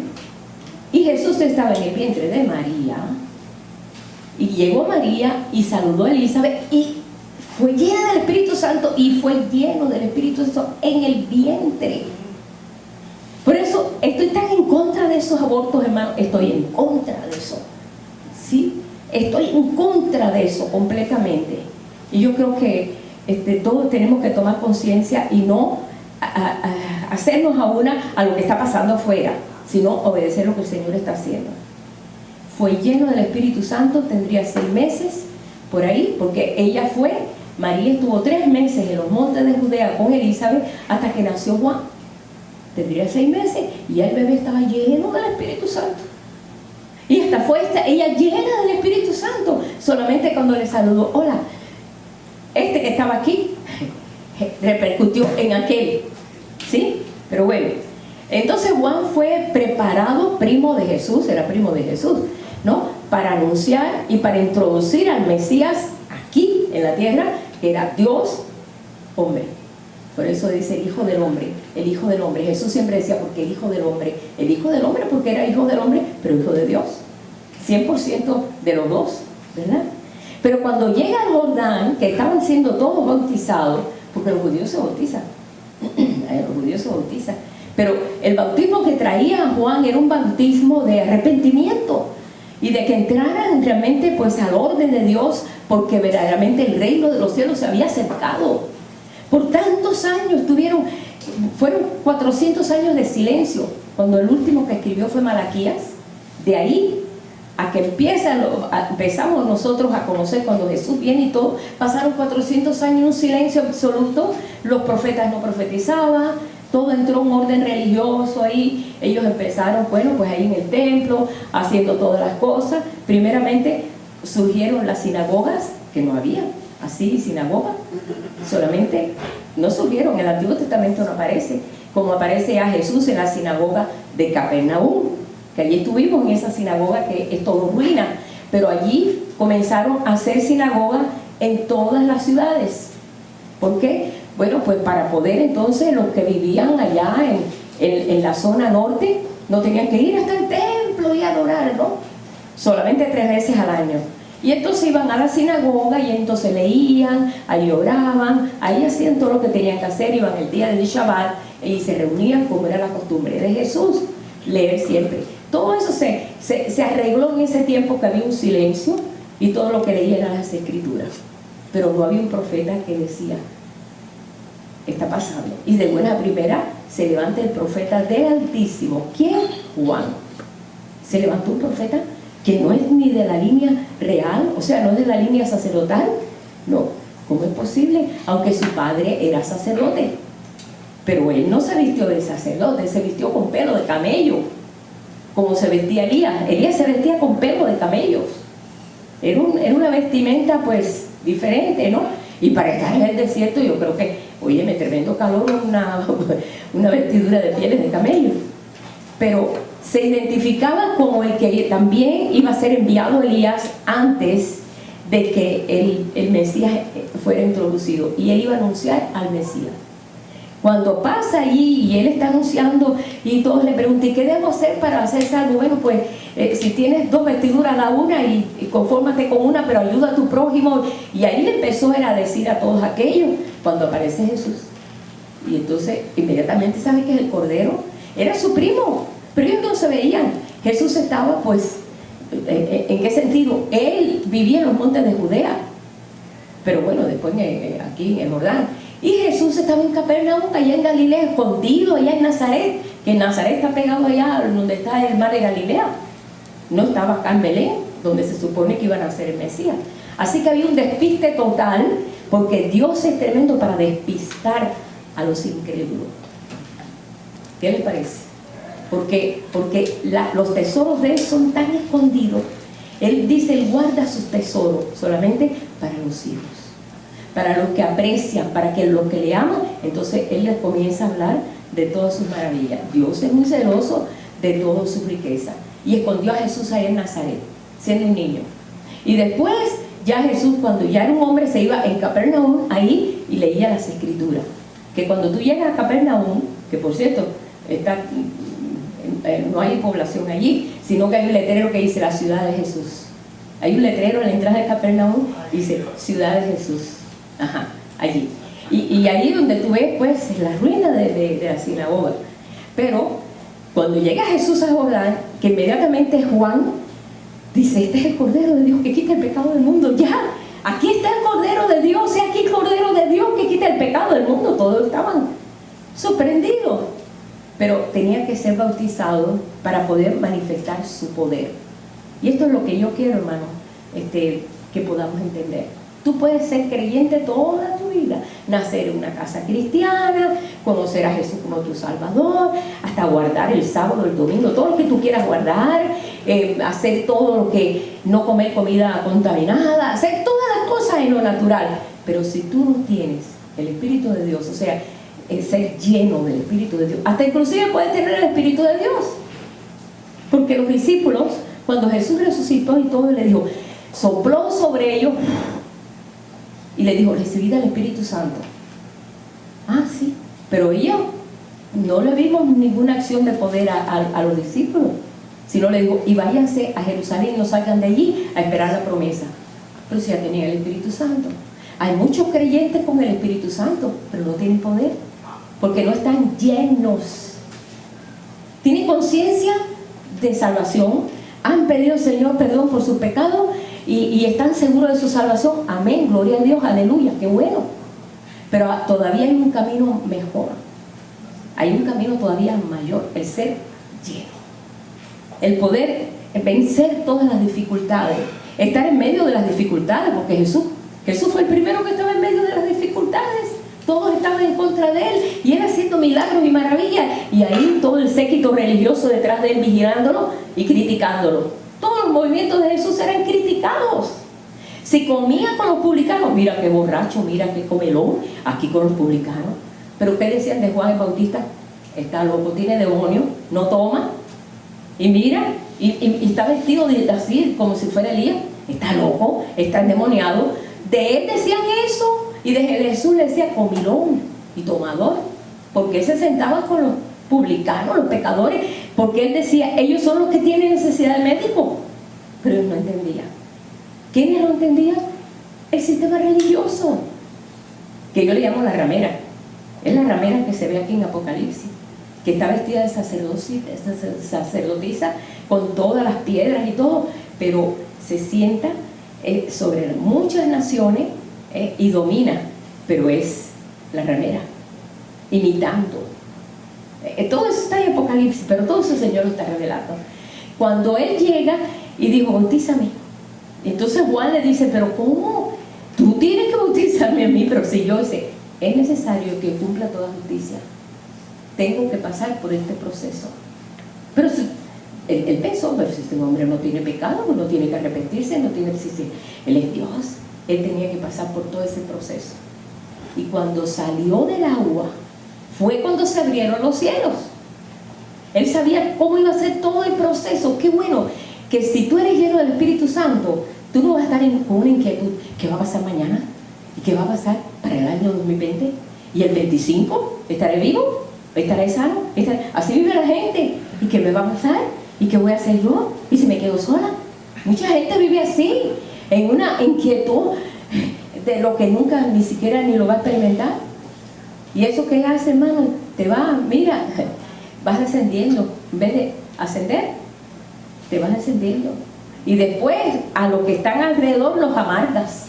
Speaker 1: y Jesús estaba en el vientre de María, y llegó María y saludó a Elizabeth y fue llena del Espíritu Santo, y fue lleno del Espíritu Santo en el vientre. Por eso estoy tan en contra de esos abortos, hermano. Estoy en contra de eso, ¿sí? Estoy en contra de eso completamente. Y yo creo que todos tenemos que tomar conciencia y no hacernos a lo que está pasando afuera, sino obedecer lo que el Señor está haciendo. Fue lleno del Espíritu Santo, tendría 6 meses por ahí, porque María estuvo 3 meses en los montes de Judea con Elizabeth hasta que nació Juan. Tendría 6 meses y ya el bebé estaba lleno del Espíritu Santo. Y hasta fue ella llena del Espíritu Santo, solamente cuando le saludó, hola, que estaba aquí, repercutió en aquel, ¿sí? Pero bueno, entonces Juan fue preparado, primo de Jesús, era primo de Jesús, ¿no? Para anunciar y para introducir al Mesías aquí en la tierra, que era Dios hombre. Por eso dice el Hijo del Hombre, el Hijo del Hombre. Jesús siempre decía, porque el Hijo del Hombre porque era Hijo del Hombre, pero Hijo de Dios. 100% de los dos, ¿verdad? Pero cuando llega al Jordán, que estaban siendo todos bautizados, porque los judíos se bautizan, pero el bautismo que traía Juan era un bautismo de arrepentimiento y de que entraran realmente pues al orden de Dios, porque verdaderamente el reino de los cielos se había acercado. Por tantos años fueron 400 años de silencio, cuando el último que escribió fue Malaquías. De ahí a que empezamos nosotros a conocer cuando Jesús viene y todo, pasaron 400 años en un silencio absoluto. Los profetas no profetizaban, todo entró en un orden religioso ahí. Ellos empezaron, bueno, pues ahí en el templo, haciendo todas las cosas. Primeramente surgieron las sinagogas, que no había así sinagoga, solamente no surgieron. En el Antiguo Testamento no aparece, como aparece ya Jesús en la sinagoga de Capernaum, que allí estuvimos en esa sinagoga que es todo ruina, pero allí comenzaron a hacer sinagogas en todas las ciudades. ¿Por qué? Bueno, pues para poder entonces los que vivían allá en la zona norte no tenían que ir hasta el templo y adorar, ¿no? Solamente 3 veces al año. Y entonces iban a la sinagoga y entonces leían, ahí oraban, ahí hacían todo lo que tenían que hacer, iban el día del Shabbat y se reunían como era la costumbre de Jesús, leer siempre. Todo eso se arregló en ese tiempo, que había un silencio y todo lo que leían eran las escrituras, pero no había un profeta que decía, está pasando. Y de buena primera se levanta el profeta del Altísimo. ¿Quién? Juan. Se levantó un profeta que no es ni de la línea real, o sea, no es de la línea sacerdotal. No, ¿cómo es posible? Aunque su padre era sacerdote, pero él no se vistió de sacerdote, se vistió con pelo de camello, como se vestía Elías. Elías se vestía con pelo de camellos. Era una vestimenta pues diferente, ¿no? Y para estar en el desierto, yo creo que, óyeme, tremendo calor, una vestidura de pieles de camello. Pero se identificaba como el que también iba a ser enviado Elías antes de que el Mesías fuera introducido, y él iba a anunciar al Mesías. Cuando pasa allí y él está anunciando y todos le preguntan, ¿y qué debo hacer para hacer salvo? Bueno, pues si tienes 2 vestiduras, da una y confórmate con una, pero ayuda a tu prójimo. Y ahí le empezó a decir a todos aquellos, cuando aparece Jesús. Y entonces inmediatamente, ¿sabe qué es el Cordero? Era su primo, pero ellos no se veían. Jesús estaba pues, ¿en qué sentido? Él vivía en los montes de Judea, pero bueno, después aquí en el Jordán. Y Jesús estaba en Capernaum, allá en Galilea, escondido allá en Nazaret, que Nazaret está pegado allá donde está el mar de Galilea. No estaba acá en Belén, donde se supone que iban a ser el Mesías. Así que había un despiste total, porque Dios es tremendo para despistar a los incrédulos. ¿Qué les parece? Porque los tesoros de Él son tan escondidos. Él dice, Él guarda sus tesoros solamente para los hijos, para los que aprecian, para que los que le aman. Entonces Él les comienza a hablar de todas sus maravillas. Dios es muy celoso de toda su riqueza, y escondió a Jesús ahí en Nazaret, siendo un niño. Y después ya Jesús, cuando ya era un hombre, se iba en Capernaum ahí y leía las escrituras. Que cuando tú llegas a Capernaum, que por cierto no hay población allí, sino que hay un letrero que dice la ciudad de Jesús. Hay un letrero en la entrada de Capernaum y dice ciudad de Jesús. Ajá, allí. Y allí donde tú ves, pues, la ruina de la sinagoga. Pero cuando llega Jesús a Jordán, que inmediatamente Juan dice, este es el Cordero de Dios que quita el pecado del mundo. Ya, aquí está el Cordero de Dios, y aquí el Cordero de Dios que quita el pecado del mundo. Todos estaban sorprendidos, pero tenía que ser bautizado para poder manifestar su poder. Y esto es lo que yo quiero, hermano, que podamos entender. Tú puedes ser creyente toda tu vida, nacer en una casa cristiana, conocer a Jesús como tu Salvador, hasta guardar el sábado, el domingo, todo lo que tú quieras guardar, hacer todo lo que, no comer comida contaminada, hacer todas las cosas en lo natural. Pero si tú no tienes el Espíritu de Dios, o sea, ser lleno del Espíritu de Dios, hasta inclusive puedes tener el Espíritu de Dios. Porque los discípulos, cuando Jesús resucitó y todo, le dijo, sopló sobre ellos y le dijo, recibid al Espíritu Santo. Ah, sí, pero ellos no le vimos ninguna acción de poder a los discípulos, sino le dijo, y váyanse a Jerusalén y no salgan de allí a esperar la promesa. Pero si ya tenían el Espíritu Santo. Hay muchos creyentes con el Espíritu Santo, pero no tienen poder, porque no están llenos. Tienen conciencia de salvación, han pedido al Señor perdón por sus pecados y están seguros de su salvación. Amén, gloria a Dios, aleluya, qué bueno. Pero todavía hay un camino mejor, hay un camino todavía mayor, el ser lleno, el poder vencer todas las dificultades, estar en medio de las dificultades, porque Jesús fue el primero que estaba en medio de las dificultades. Todos estaban en contra de él y él haciendo milagros y maravillas, y ahí todo el séquito religioso detrás de él vigilándolo y criticándolo. Todos los movimientos de Jesús eran criticados. Si comía con los publicanos, mira qué borracho, mira qué comelón, aquí con los publicanos. Pero ¿qué decían de Juan el Bautista? Está loco, tiene demonio, no toma. Y mira, y está vestido así como si fuera Elías. Está loco, está endemoniado. De él decían eso, y de Jesús le decía comilón y tomador, porque él se sentaba con los publicanos, los pecadores, porque él decía, ellos son los que tienen necesidad de médico. Pero ellos no entendían. ¿Quiénes lo entendían? El sistema religioso, que yo le llamo la ramera. Es la ramera que se ve aquí en Apocalipsis, que está vestida de sacerdotisa con todas las piedras y todo, pero se sienta sobre muchas naciones y domina, pero es la ramera, imitando. Todo eso está en Apocalipsis, pero todo eso el Señor lo está revelando. Cuando él llega y dijo, bautízame, entonces Juan le dice, pero ¿cómo? Tú tienes que bautizarme a mí, pero si yo sé, es necesario que cumpla toda justicia, tengo que pasar por este proceso. Pero si él pensó, pero si este hombre no tiene pecado, no tiene que arrepentirse, no tiene que existir, él es Dios, él tenía que pasar por todo ese proceso. Y cuando salió del agua fue cuando se abrieron los cielos. Él sabía cómo iba a ser todo el proceso. Qué bueno que si tú eres lleno del Espíritu Santo, tú no vas a estar con una inquietud. ¿Qué va a pasar mañana? ¿Y qué va a pasar para el año 2020? ¿Y el 25? ¿Estaré vivo? ¿Estaré sano? Así vive la gente. ¿Y qué me va a pasar? ¿Y qué voy a hacer yo? ¿Y si me quedo sola? Mucha gente vive así, en una inquietud de lo que nunca ni siquiera ni lo va a experimentar. Y eso que hace, hermano, te va, mira, vas ascendiendo. En vez de ascender, te vas ascendiendo. Y después a los que están alrededor los amargas.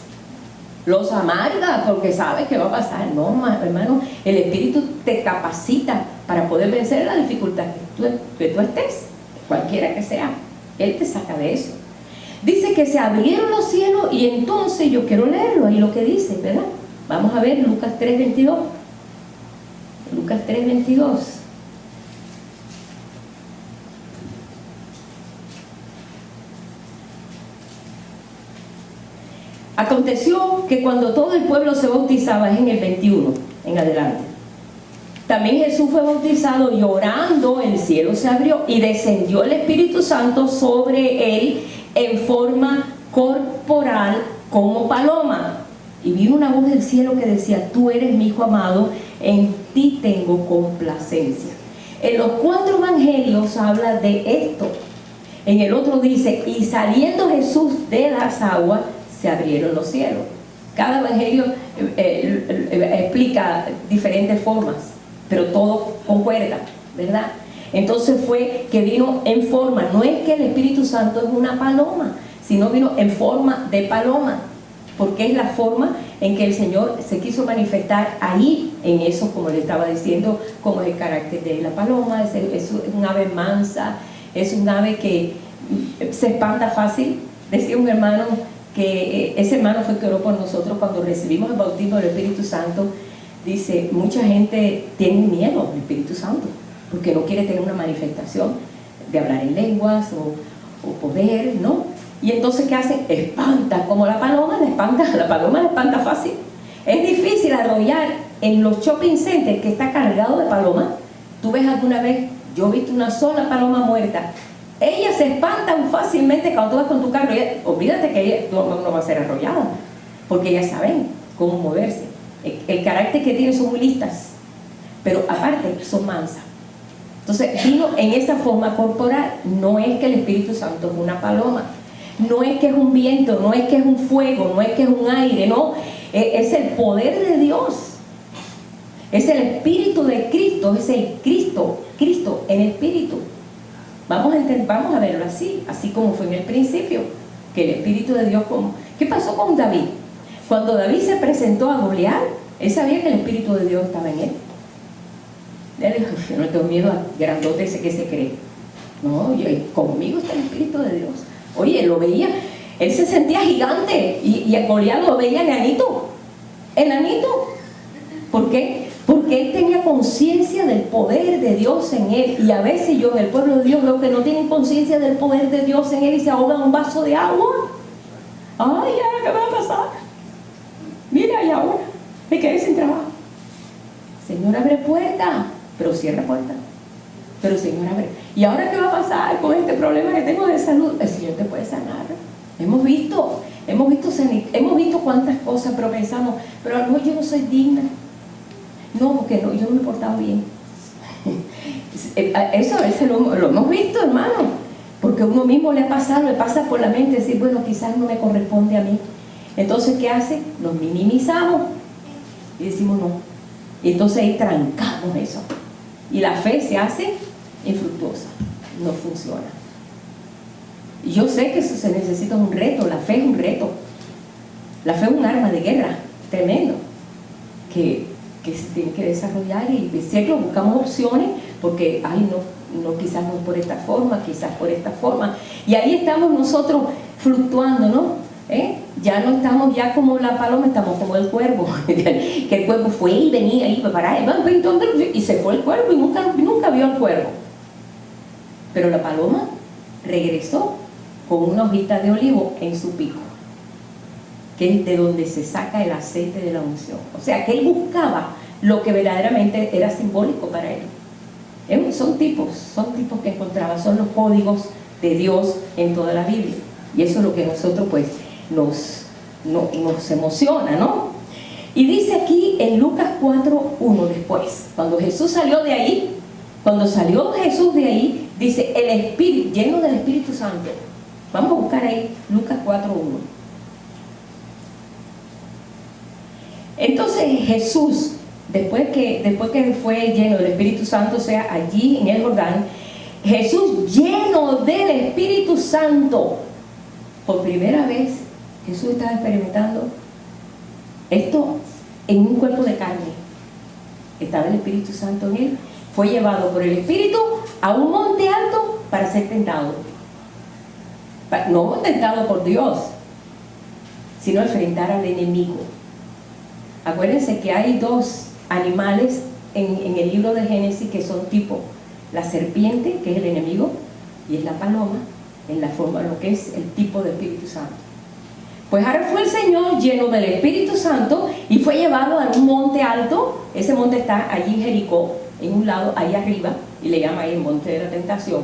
Speaker 1: Los amargas porque sabes que va a pasar. No, hermano, el Espíritu te capacita para poder vencer la dificultad que tú estés, cualquiera que sea. Él te saca de eso. Dice que se abrieron los cielos y entonces yo quiero leerlo ahí lo que dice, ¿verdad? Vamos a ver Lucas 3:22. Lucas 3:22. Aconteció que cuando todo el pueblo se bautizaba, es en el 21 en adelante, también Jesús fue bautizado y orando el cielo se abrió y descendió el Espíritu Santo sobre él en forma corporal como paloma. Y vino una voz del cielo que decía, tú eres mi hijo amado, en ti tengo complacencia. En los 4 evangelios habla de esto. En el otro dice, y saliendo Jesús de las aguas, se abrieron los cielos. Cada evangelio explica diferentes formas, pero todo concuerda, ¿verdad? Entonces fue que vino en forma, no es que el Espíritu Santo es una paloma, sino vino en forma de paloma, porque es la forma en que el Señor se quiso manifestar ahí, en eso, como le estaba diciendo, como es el carácter de la paloma. Es un ave mansa, es un ave que se espanta fácil. Decía un hermano que ese hermano fue el que oró por nosotros cuando recibimos el bautismo del Espíritu Santo. Dice, mucha gente tiene miedo al Espíritu Santo porque no quiere tener una manifestación de hablar en lenguas o poder, ¿no? Y entonces, ¿qué hacen? Espanta, como la paloma la espanta fácil. Es difícil arrollar en los shopping centers que está cargado de palomas. Tú ves alguna vez, yo he visto una sola paloma muerta. Ellas se espantan fácilmente cuando tú vas con tu carro. Olvídate que ella no va a ser arrollada, porque ellas saben cómo moverse. El el carácter que tienen son muy listas, pero aparte son mansas. Entonces vino en esa forma corporal. No es que el Espíritu Santo es una paloma, no es que es un viento, no es que es un fuego, no es que es un aire, no, es el poder de Dios, es el Espíritu de Cristo, es el Cristo en Espíritu. Vamos a verlo así como fue en el principio, que el Espíritu de Dios. ¿Qué pasó con David? Cuando David se presentó a Goliat, él sabía que el Espíritu de Dios estaba en él. Él dijo: yo no tengo miedo al grandote ese que se cree. No, conmigo está el Espíritu de Dios. Oye, lo veía, él se sentía gigante y a Goliat lo veía enanito. ¿Por qué? Porque él tenía conciencia del poder de Dios en él. Y a veces yo en el pueblo de Dios veo que no tienen conciencia del poder de Dios en él y se ahogan un vaso de agua. Ay, ¿ahora qué va a pasar? Mira, y ahora me quedé sin trabajo. Señor, abre puerta, pero cierra puerta. Pero Señor, abre. ¿Y ahora qué va a pasar con este problema que tengo de salud? El Señor te puede sanar. Hemos visto cuántas cosas, pero pensamos, pero a lo mejor yo no soy digna. No, porque no, yo no me he portado bien. Eso a veces lo hemos visto, hermano, porque uno mismo le pasa por la mente decir: bueno, quizás no me corresponde a mí. Entonces, ¿qué hace? Nos minimizamos y decimos no. Y entonces ahí trancamos eso. Y la fe se hace infructuosa, no funciona. Y yo sé que eso se necesita un reto. La fe es un reto. La fe es un arma de guerra tremendo que se tiene que desarrollar, y siempre buscamos opciones porque no, quizás no por esta forma, quizás por esta forma, y ahí estamos nosotros fluctuando, ¿no? Ya no estamos ya como la paloma, estamos como el cuervo que el cuervo fue y venía y para ahí, y se fue el cuervo y nunca vio al cuervo, pero la paloma regresó con una hojita de olivo en su pico, que es de donde se saca el aceite de la unción. O sea, que él buscaba lo que verdaderamente era simbólico para él. Son tipos que encontraba, son los códigos de Dios en toda la Biblia. Y eso es lo que nosotros pues nos emociona, ¿no? Y dice aquí en Lucas 4:1 después, cuando salió Jesús de ahí, dice: el Espíritu, lleno del Espíritu Santo. Vamos a buscar ahí Lucas 4:1. Entonces Jesús, después que fue lleno del Espíritu Santo, o sea, allí en el Jordán, Jesús lleno del Espíritu Santo, por primera vez Jesús estaba experimentando esto en un cuerpo de carne. Estaba el Espíritu Santo en él. Fue llevado por el Espíritu a un monte alto para ser tentado. No tentado por Dios, sino enfrentar al enemigo. Acuérdense que hay dos animales en el libro de Génesis que son tipo: la serpiente, que es el enemigo, y es la paloma, en la forma, lo que es el tipo de Espíritu Santo. Pues ahora fue el Señor lleno del Espíritu Santo y fue llevado a un monte alto. Ese monte está allí en Jericó, en un lado, ahí arriba, y le llama ahí el monte de la tentación.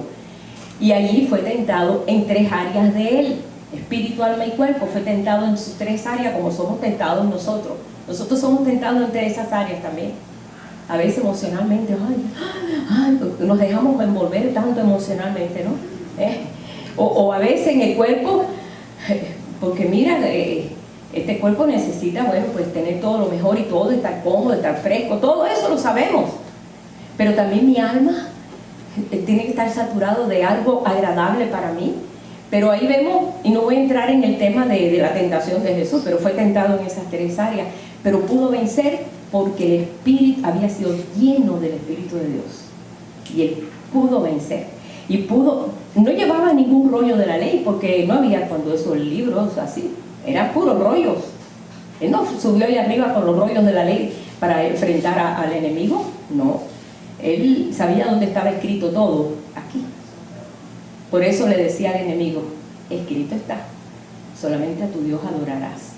Speaker 1: Y allí fue tentado en 3 áreas de él: espíritu, alma y cuerpo. Fue tentado en sus 3 áreas, como somos tentados nosotros. Nosotros somos tentados entre esas áreas también. A veces emocionalmente, nos dejamos envolver tanto emocionalmente, ¿no? O a veces en el cuerpo, porque mira, este cuerpo necesita, bueno, pues tener todo lo mejor y todo, estar cómodo, estar fresco, todo eso lo sabemos. Pero también mi alma tiene que estar saturado de algo agradable para mí. Pero ahí vemos, y no voy a entrar en el tema de la tentación de Jesús, pero fue tentado en esas 3 áreas, pero pudo vencer porque el Espíritu había sido lleno del Espíritu de Dios, y él pudo vencer, y no llevaba ningún rollo de la ley, porque no había cuando esos libros así, eran puros rollos. Él no subió ahí arriba con los rollos de la ley para enfrentar al enemigo, no, él sabía dónde estaba escrito todo, aquí. Por eso le decía al enemigo: escrito está, solamente a tu Dios adorarás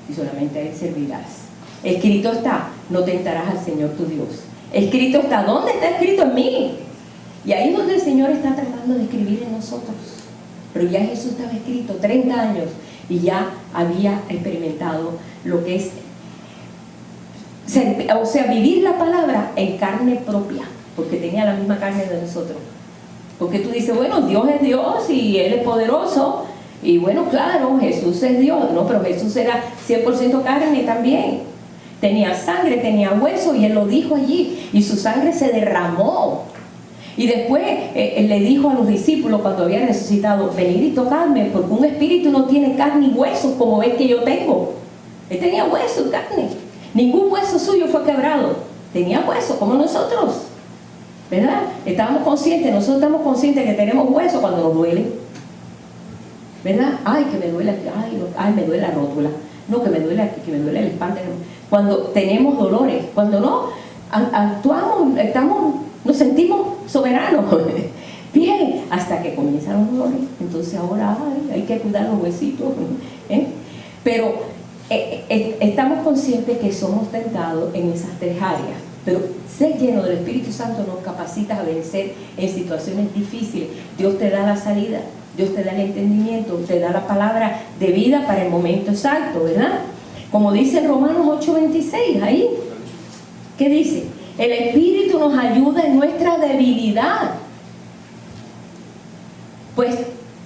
Speaker 1: y solamente a él servirás. Escrito está, no tentarás al Señor tu Dios. Escrito está, ¿dónde está escrito? En mí. Y ahí es donde el Señor está tratando de escribir en nosotros. Pero ya Jesús estaba escrito 30 años y ya había experimentado lo que es O sea, vivir la palabra en carne propia, porque tenía la misma carne de nosotros. Porque tú dices, bueno, Dios es Dios y Él es poderoso, y bueno, claro, Jesús es Dios, ¿no? Pero Jesús era 100% carne también. Tenía sangre, tenía hueso, y Él lo dijo allí, y su sangre se derramó. Y después le dijo a los discípulos cuando había resucitado, venid y tocadme, porque un espíritu no tiene carne y huesos como ves que yo tengo. Él tenía hueso y carne. Ningún hueso suyo fue quebrado. Tenía hueso como nosotros, ¿verdad? Nosotros estamos conscientes que tenemos hueso cuando nos duele, ¿verdad? Ay, que me duele aquí, ay, me duele la rótula, no, que me duele aquí, que me duele la espalda. Cuando tenemos dolores, cuando no, actuamos, nos sentimos soberanos. Bien, hasta que comienzan los dolores. Entonces ahora hay que cuidar los huesitos, ¿eh? Pero estamos conscientes que somos tentados en esas tres áreas, pero ser lleno del Espíritu Santo nos capacita a vencer en situaciones difíciles. Dios te da la salida, Dios te da el entendimiento, te da la palabra de vida para el momento exacto, ¿verdad? Como dice Romanos 8:26, ahí, ¿qué dice? El Espíritu nos ayuda en nuestra debilidad, pues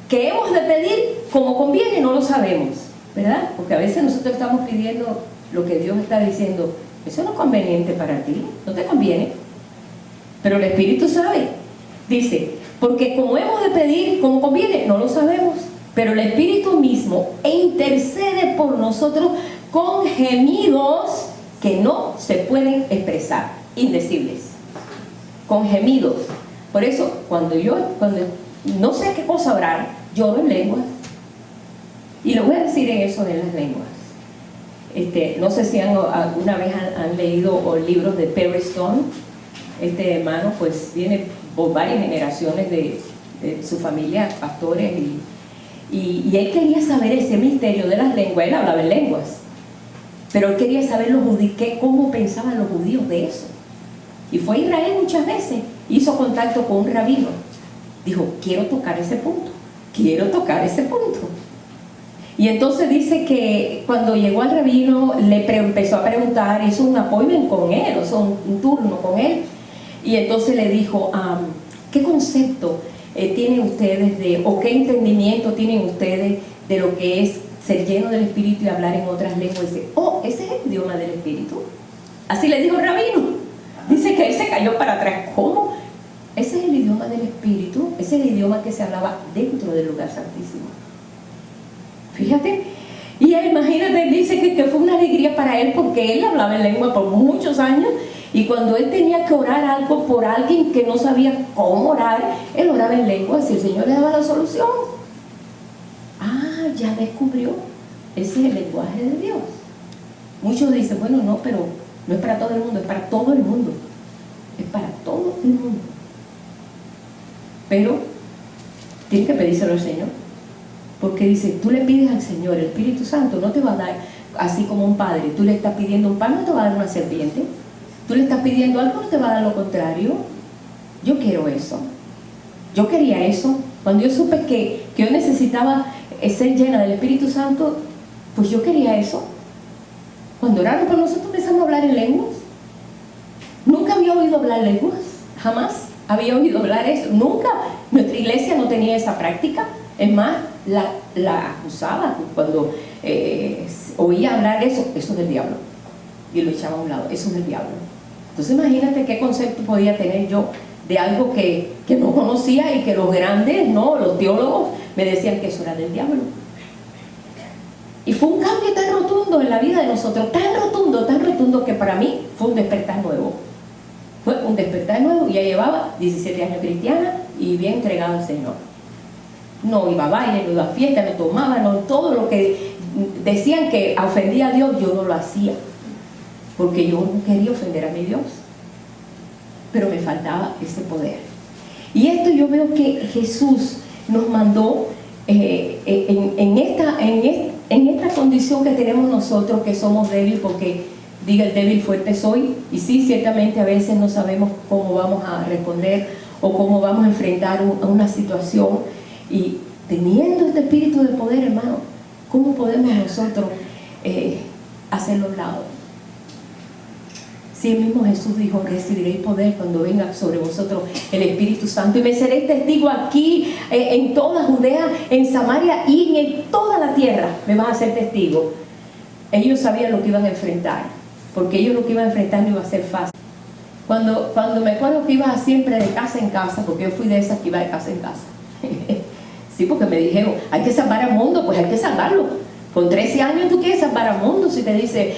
Speaker 1: que hemos de pedir como conviene no lo sabemos, ¿verdad? Porque a veces nosotros estamos pidiendo lo que Dios está diciendo, eso no es conveniente para ti, no te conviene, pero el Espíritu sabe. Dice, porque como hemos de pedir como conviene, no lo sabemos, pero el Espíritu mismo intercede por nosotros con gemidos que no se pueden expresar, indecibles, con gemidos. Por eso, cuando no sé qué cosa orar, lloro en lenguas. Y lo voy a decir en eso de las lenguas. No sé si alguna vez han leído libros de Perry Stone. Este hermano pues viene por varias generaciones de su familia, pastores, y él quería saber ese misterio de las lenguas. Él hablaba en lenguas, pero él quería saber cómo pensaban los judíos de eso. Y fue a Israel muchas veces, hizo contacto con un rabino. Dijo, quiero tocar ese punto. Y entonces dice que cuando llegó al rabino empezó a preguntar, hizo un appointment con él, o sea, un turno con él, y entonces le dijo, ¿qué concepto tienen ustedes o qué entendimiento tienen ustedes de lo que es ser lleno del Espíritu y hablar en otras lenguas? Y dice, ese es el idioma del Espíritu. Así le dijo el rabino. Dice que él se cayó para atrás. ¿Cómo? Ese es el idioma del Espíritu, ese es el idioma que se hablaba dentro del lugar santísimo. Fíjate, y imagínate, dice que fue una alegría para él porque él hablaba en lengua por muchos años, y cuando él tenía que orar algo por alguien que no sabía cómo orar, él oraba en lengua y el Señor le daba la solución. Ya descubrió, ese es el lenguaje de Dios. Muchos dicen, bueno, no, pero no es para todo el mundo, es para todo el mundo. Es para todo el mundo. Pero tienes que pedírselo al Señor. Porque dice, tú le pides al Señor, el Espíritu Santo no te va a dar así como un padre. Tú le estás pidiendo un pan, no te va a dar una serpiente. Tú le estás pidiendo algo, no te va a dar lo contrario. Yo quiero eso. Yo quería eso. Cuando yo supe que yo necesitaba ser llena del Espíritu Santo, pues yo quería eso. Cuando oraron por nosotros empezamos a hablar en lenguas. Nunca había oído hablar lenguas, jamás había oído hablar eso, nunca. Nuestra iglesia no tenía esa práctica. Es más, la acusaba cuando oía hablar eso es del diablo, y lo echaba a un lado, eso es del diablo. Entonces imagínate qué concepto podía tener yo de algo que no conocía, y que los grandes, los teólogos me decían que eso era del diablo. Y fue un cambio tan rotundo en la vida de nosotros, tan rotundo que para mí fue un despertar nuevo. Fue un despertar nuevo. Ya llevaba 17 años cristiana y bien entregada al Señor. No iba a baile, no iba a fiesta, no tomaba, no, todo lo que decían que ofendía a Dios, yo no lo hacía, porque yo no quería ofender a mi Dios, pero me faltaba ese poder. Y esto yo veo que Jesús nos mandó en esta condición que tenemos nosotros, que somos débiles, porque diga el débil fuerte soy, y sí, ciertamente a veces no sabemos cómo vamos a responder o cómo vamos a enfrentar una situación, y teniendo este espíritu de poder, hermano, ¿cómo podemos nosotros hacerlo a un lado? Sí, el mismo Jesús dijo, recibiréis poder cuando venga sobre vosotros el Espíritu Santo, y me seréis testigo aquí, en toda Judea, en Samaria y en toda la tierra. Me vas a ser testigo. Ellos sabían lo que iban a enfrentar, porque ellos lo que iban a enfrentar no iba a ser fácil. Cuando me acuerdo que iba siempre de casa en casa, porque yo fui de esas que iba de casa en casa. Sí, porque me dijeron, hay que salvar al mundo, pues hay que salvarlo. Con 13 años tú quieres salvar al mundo. Si te dice,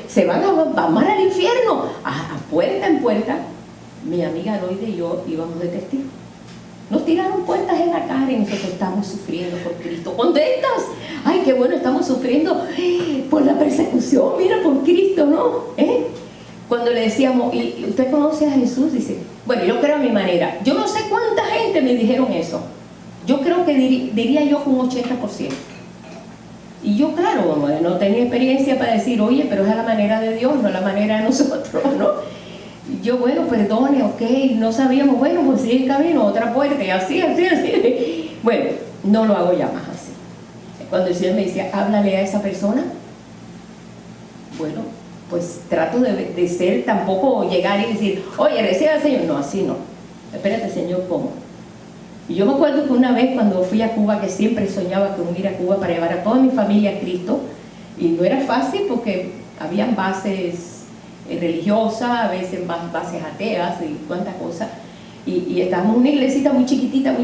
Speaker 1: se van a al infierno, a puerta en puerta. Mi amiga Loide y yo íbamos de testigo. Nos tiraron puertas en la cara y nosotros estamos sufriendo por Cristo. ¿Contentas? Ay, qué bueno, estamos sufriendo por la persecución, mira, por Cristo, ¿no? Cuando le decíamos, ¿y usted conoce a Jesús? Dice, bueno, yo creo a mi manera. Yo no sé cuánta gente me dijeron eso. Yo creo que diría yo un 80%. Y yo, claro, no tenía experiencia para decir, oye, pero es a la manera de Dios, no a la manera de nosotros, ¿no? Y yo, bueno, perdone, ok, no sabíamos, bueno, pues sigue el camino, otra puerta, y así. Bueno, no lo hago ya más así. Cuando el Señor me decía, háblale a esa persona, bueno, pues trato de ser, tampoco llegar y decir, oye, recibe al Señor. No, así no. Espérate, Señor, ¿cómo? Y yo me acuerdo que una vez cuando fui a Cuba, que siempre soñaba con ir a Cuba para llevar a toda mi familia a Cristo, y no era fácil porque habían bases religiosas, a veces bases ateas y cuántas cosas, y estábamos en una iglesita muy chiquitita,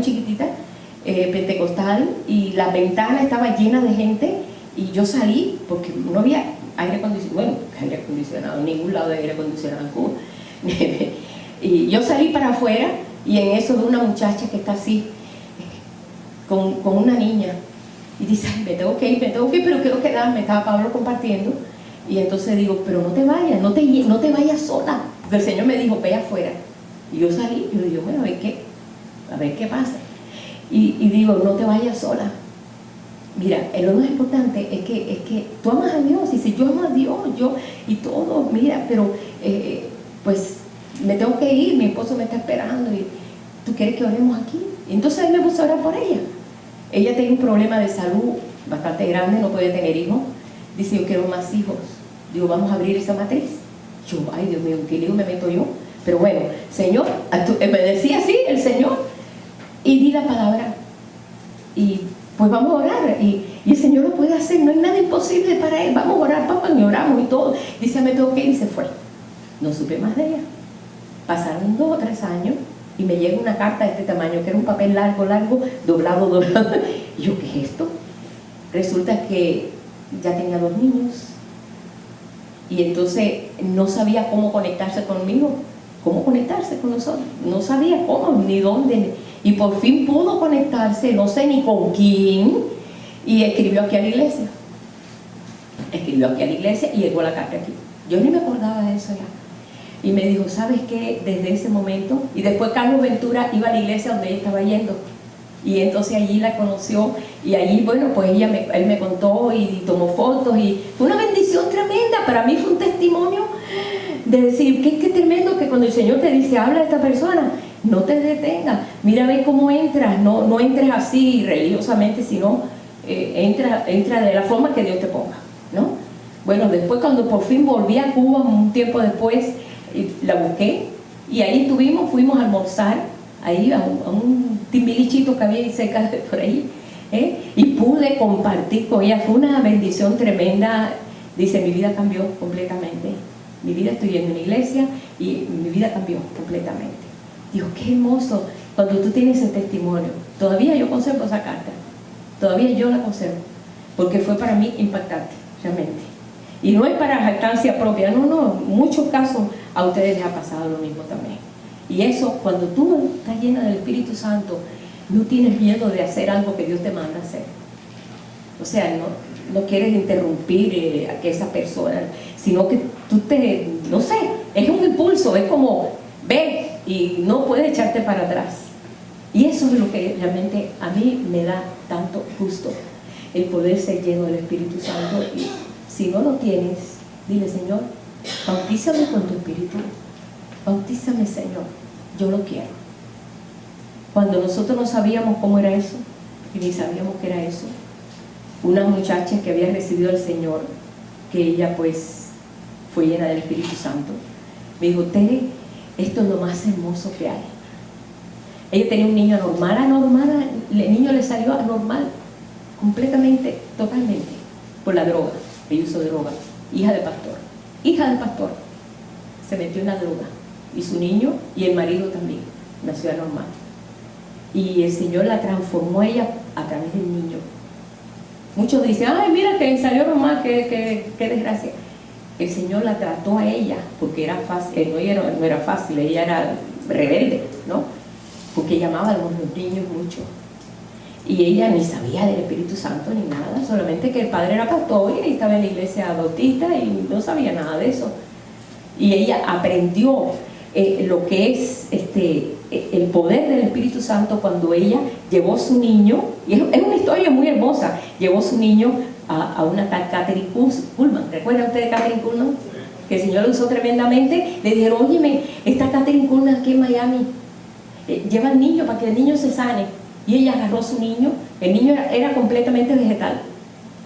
Speaker 1: pentecostal, y la ventana estaba llena de gente, y yo salí porque no había aire acondicionado, bueno, aire acondicionado, en ningún lado de aire acondicionado en Cuba. Y yo salí para afuera, y en eso veo una muchacha que está así, con una niña, y dice, ay, me tengo que ir, pero quiero quedarme. Estaba Pablo compartiendo, y entonces digo, pero no te vayas, no te vayas sola, porque el Señor me dijo, ve afuera. Y yo salí, y yo digo, bueno, a ver qué pasa. Y digo, no te vayas sola. Mira, lo más importante es que tú amas a Dios. Y si yo amo a Dios, yo y todo, mira, pero pues me tengo que ir, mi esposo me está esperando y tú quieres que oremos aquí. Entonces él me puso a orar por ella. Ella tenía un problema de salud bastante grande, no podía tener hijos. Dice, yo quiero más hijos. Digo, vamos a abrir esa matriz. Yo, ay Dios mío, ¿en qué lío me meto yo? Pero bueno, Señor, me decía así el Señor, y di la palabra, y pues vamos a orar, y el Señor lo puede hacer, no hay nada imposible para Él. Vamos a orar, papá, y oramos y todo. Dice, me tengo que ir, y se fue. No supe más de ella. Pasaron 2 o 3 años y me llega una carta de este tamaño, que era un papel largo, doblado. Y yo, ¿qué es esto? Resulta que ya tenía 2 niños, y entonces no sabía cómo conectarse conmigo, cómo conectarse con nosotros. No sabía cómo, ni dónde. Y por fin pudo conectarse, no sé ni con quién, y escribió aquí a la iglesia. Y llegó la carta aquí. Yo ni me acordaba de eso ya. Y me dijo, ¿sabes qué? Desde ese momento, y después Carlos Ventura iba a la iglesia donde ella estaba yendo, y entonces allí la conoció, y allí, bueno, pues él me contó y tomó fotos, y fue una bendición tremenda. Para mí fue un testimonio de decir, qué tremendo que cuando el Señor te dice, habla a esta persona, no te detengas, mira, ve cómo entras, no entres así religiosamente, sino entra de la forma que Dios te ponga, ¿no? Bueno, después cuando por fin volví a Cuba, un tiempo después, la busqué, y ahí fuimos a almorzar, ahí a un timbilichito que había ahí cerca de por ahí, y pude compartir con ella. Fue una bendición tremenda. Dice, mi vida cambió completamente, mi vida, estoy en una iglesia y mi vida cambió completamente. Dios, qué hermoso cuando tú tienes ese testimonio. Todavía yo conservo esa carta, todavía yo la conservo, porque fue para mí impactante, realmente. Y no es para jactancia propia, no, en muchos casos a ustedes les ha pasado lo mismo también. Y eso, cuando tú estás llena del Espíritu Santo, no tienes miedo de hacer algo que Dios te manda a hacer. O sea, no quieres interrumpir a que esa persona, sino que tú no sé, es un impulso, es como, ve, y no puedes echarte para atrás. Y eso es lo que realmente a mí me da tanto gusto, el poder ser lleno del Espíritu Santo. Y si no lo tienes, dile, Señor, bautízame con tu Espíritu, bautízame, Señor, yo lo quiero. Cuando nosotros no sabíamos cómo era eso, y ni sabíamos qué era eso, una muchacha que había recibido al Señor, que ella pues fue llena del Espíritu Santo, Me dijo, Tere, esto es lo más hermoso que hay. Ella tenía un niño anormal, el niño le salió anormal, completamente, totalmente, por la droga. Ella usó droga. Hija del pastor, se metió en la droga. Y su niño y el marido también, nació anormal. Y el Señor la transformó a ella a través del niño. Muchos dicen, ay, mira que salió normal, qué desgracia. El Señor la trató a ella, porque era fácil, no era fácil, ella era rebelde, ¿no? Porque ella amaba a los niños mucho. Y ella ni sabía del Espíritu Santo ni nada, solamente que el padre era pastor y estaba en la iglesia bautista y no sabía nada de eso. Y ella aprendió lo que es el poder del Espíritu Santo cuando ella llevó su niño, y es una historia muy hermosa, llevó su niño a una tal Catherine Kuhlman. ¿Recuerda usted de Catherine Kuhlman? Que el Señor lo usó tremendamente. Le dijeron, óyeme, está Catherine Kuhlman aquí en Miami, lleva al niño para que el niño se sane. Y ella agarró a su niño. El niño era completamente vegetal,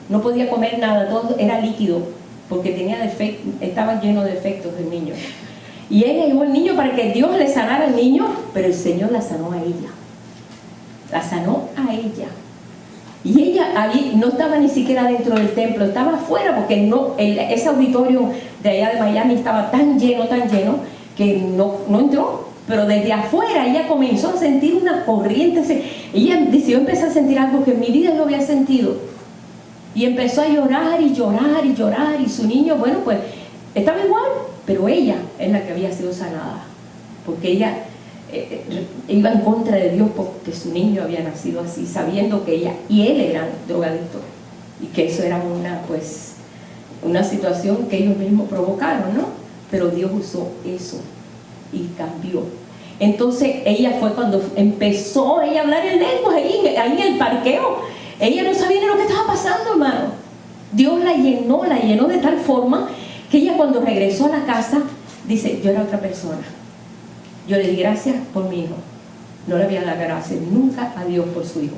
Speaker 1: no podía comer nada, todo era líquido, porque estaba lleno de defectos del niño. Y ella llevó al niño para que Dios le sanara al niño, pero el Señor la sanó a ella. La sanó a ella. Y ella allí no estaba ni siquiera dentro del templo, estaba afuera, porque ese auditorio de allá de Miami estaba tan lleno, que no entró. Pero desde afuera ella comenzó a sentir una corriente. Ella decidió empezar a sentir algo que en mi vida no había sentido. Y empezó a llorar y llorar y llorar. Y su niño, bueno, pues estaba igual, pero ella es la que había sido sanada. Porque ella iba en contra de Dios porque su niño había nacido así, sabiendo que ella y él eran drogadictos. Y que eso era una situación que ellos mismos provocaron, ¿no? Pero Dios usó eso y cambió. Entonces ella fue cuando empezó ella a hablar en lenguas ahí en el parqueo. Ella no sabía ni lo que estaba pasando, hermano. Dios la llenó de tal forma que ella, cuando regresó a la casa, dice, yo era otra persona. Yo le di gracias por mi hijo. No le voy a dar gracias nunca a Dios por su hijo.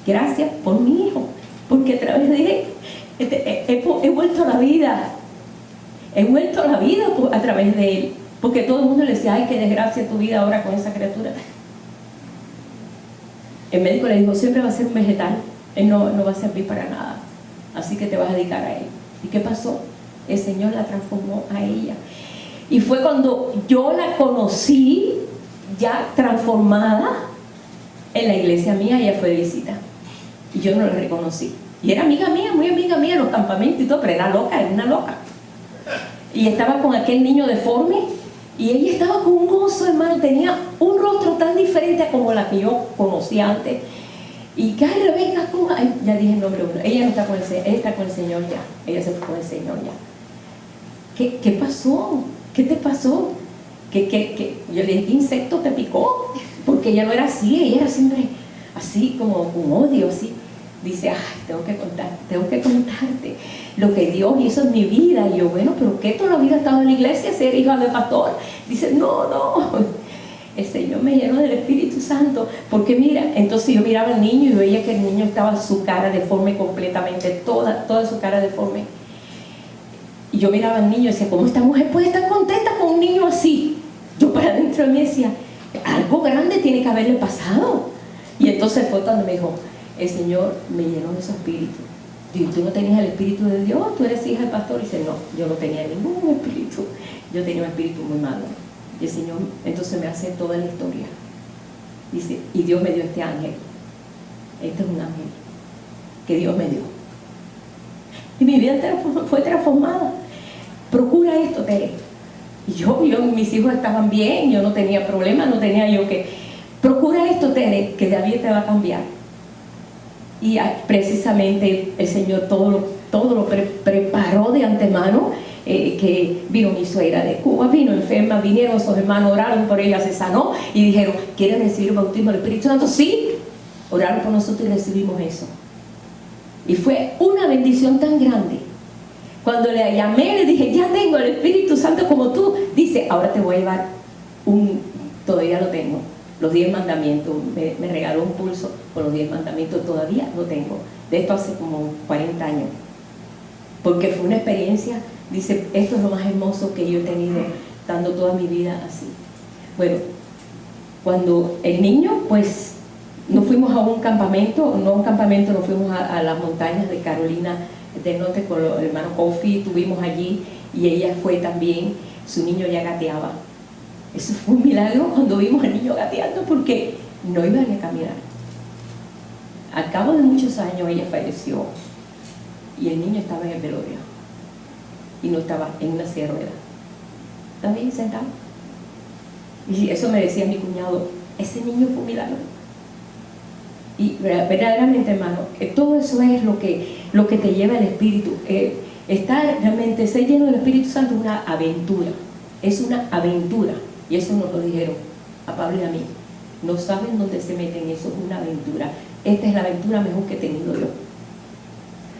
Speaker 1: Gracias por mi hijo, porque a través de él he vuelto a la vida. He vuelto a la vida a través de él. Porque todo el mundo le decía, ay, qué desgracia tu vida ahora con esa criatura. El médico le dijo, siempre va a ser un vegetal, él no va a servir para nada, así que te vas a dedicar a él. ¿Y qué pasó? El Señor la transformó a ella. Y fue cuando yo la conocí, ya transformada, en la iglesia mía. Ella fue de visita y yo no la reconocí. Y era amiga mía, muy amiga mía, en los campamentos y todo, pero era una loca. Y estaba con aquel niño deforme. Y ella estaba con un gozo, hermano, tenía un rostro tan diferente a como la que yo conocía antes. Y que, ay, Rebeca, ¿cómo? Ay, ya dije el nombre uno. Ella no está con el Señor, ella está con el Señor ya. Ella se fue con el Señor ya. ¿Qué pasó? ¿Qué te pasó? Yo le dije, ¿qué insecto te picó? Porque ella no era así, ella era siempre así, como con odio, así. Dice, ay, tengo que contarte lo que Dios hizo en mi vida. Y yo, bueno, pero ¿qué toda la vida he estado en la iglesia, ser hija de pastor? Dice, no, el Señor me llenó del Espíritu Santo. Porque mira, entonces yo miraba al niño y veía que el niño estaba su cara deforme completamente, toda su cara deforme. Y yo miraba al niño y decía, ¿cómo esta mujer puede estar contenta con un niño así? Yo para adentro de mí decía, algo grande tiene que haberle pasado. Y entonces fue cuando me dijo, el Señor me llenó de su espíritu. Digo, ¿tú no tenías el espíritu de Dios? ¿Tú eres hija del pastor? Y dice, no, yo no tenía ningún espíritu. Yo tenía un espíritu muy malo. Y el Señor entonces me hace toda la historia. Dice, y Dios me dio este ángel. Este es un ángel que Dios me dio. Y mi vida fue transformada. Procura esto, Tere. Y yo, mis hijos estaban bien, yo no tenía problemas, no tenía yo que... Procura esto, Tere, que David te va a cambiar. Y precisamente el Señor todo lo preparó de antemano, que vino mi suegra de Cuba, vino enferma, vinieron esos hermanos, oraron por ella, se sanó y dijeron, ¿quieren recibir el bautismo del Espíritu Santo? Sí, oraron por nosotros y recibimos eso. Y fue una bendición tan grande. Cuando le llamé, le dije, ya tengo el Espíritu Santo como tú. Dice, ahora te voy a llevar todavía lo tengo. Los 10 mandamientos, me regaló un pulso con los 10 mandamientos, todavía lo tengo. De esto hace como 40 años. Porque fue una experiencia, dice, esto es lo más hermoso que yo he tenido dando toda mi vida así. Bueno, cuando el niño, pues, nos fuimos a un campamento, no a un campamento, nos fuimos a las montañas de Carolina del Norte con el hermano Kofi, estuvimos allí y ella fue también, su niño ya gateaba. Eso fue un milagro cuando vimos al niño gateando porque no iba ni a caminar. Al cabo de muchos años ella falleció y el niño estaba en el velorio y no estaba en una silla de ruedas. Estaba bien sentado. Y eso me decía mi cuñado, ese niño fue un milagro. Y verdaderamente, hermano, todo eso es lo que te lleva el Espíritu. Estar realmente, ser lleno del Espíritu Santo es una aventura. Es una aventura. Y eso nos lo dijeron a Pablo y a mí. No saben dónde se meten, eso es una aventura. Esta es la aventura mejor que he tenido yo.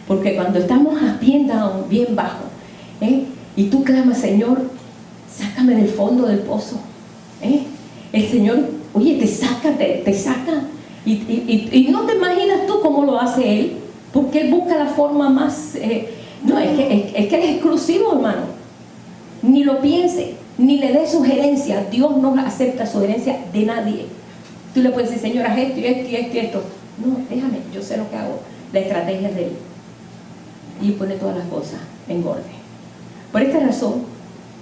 Speaker 1: Porque cuando estamos bien down, bien bajo, y tú clamas, Señor, sácame del fondo del pozo. El Señor, oye, te saca. Y no te imaginas tú cómo lo hace Él, porque Él busca la forma más... no, es que Él es exclusivo, hermano. Ni lo piense, ni le dé sugerencias. Dios no acepta sugerencias de nadie. Tú le puedes decir, Señor, haz esto y esto y esto y esto. No, déjame, yo sé lo que hago. La estrategia de Él. Y pone todas las cosas en orden. Por esta razón,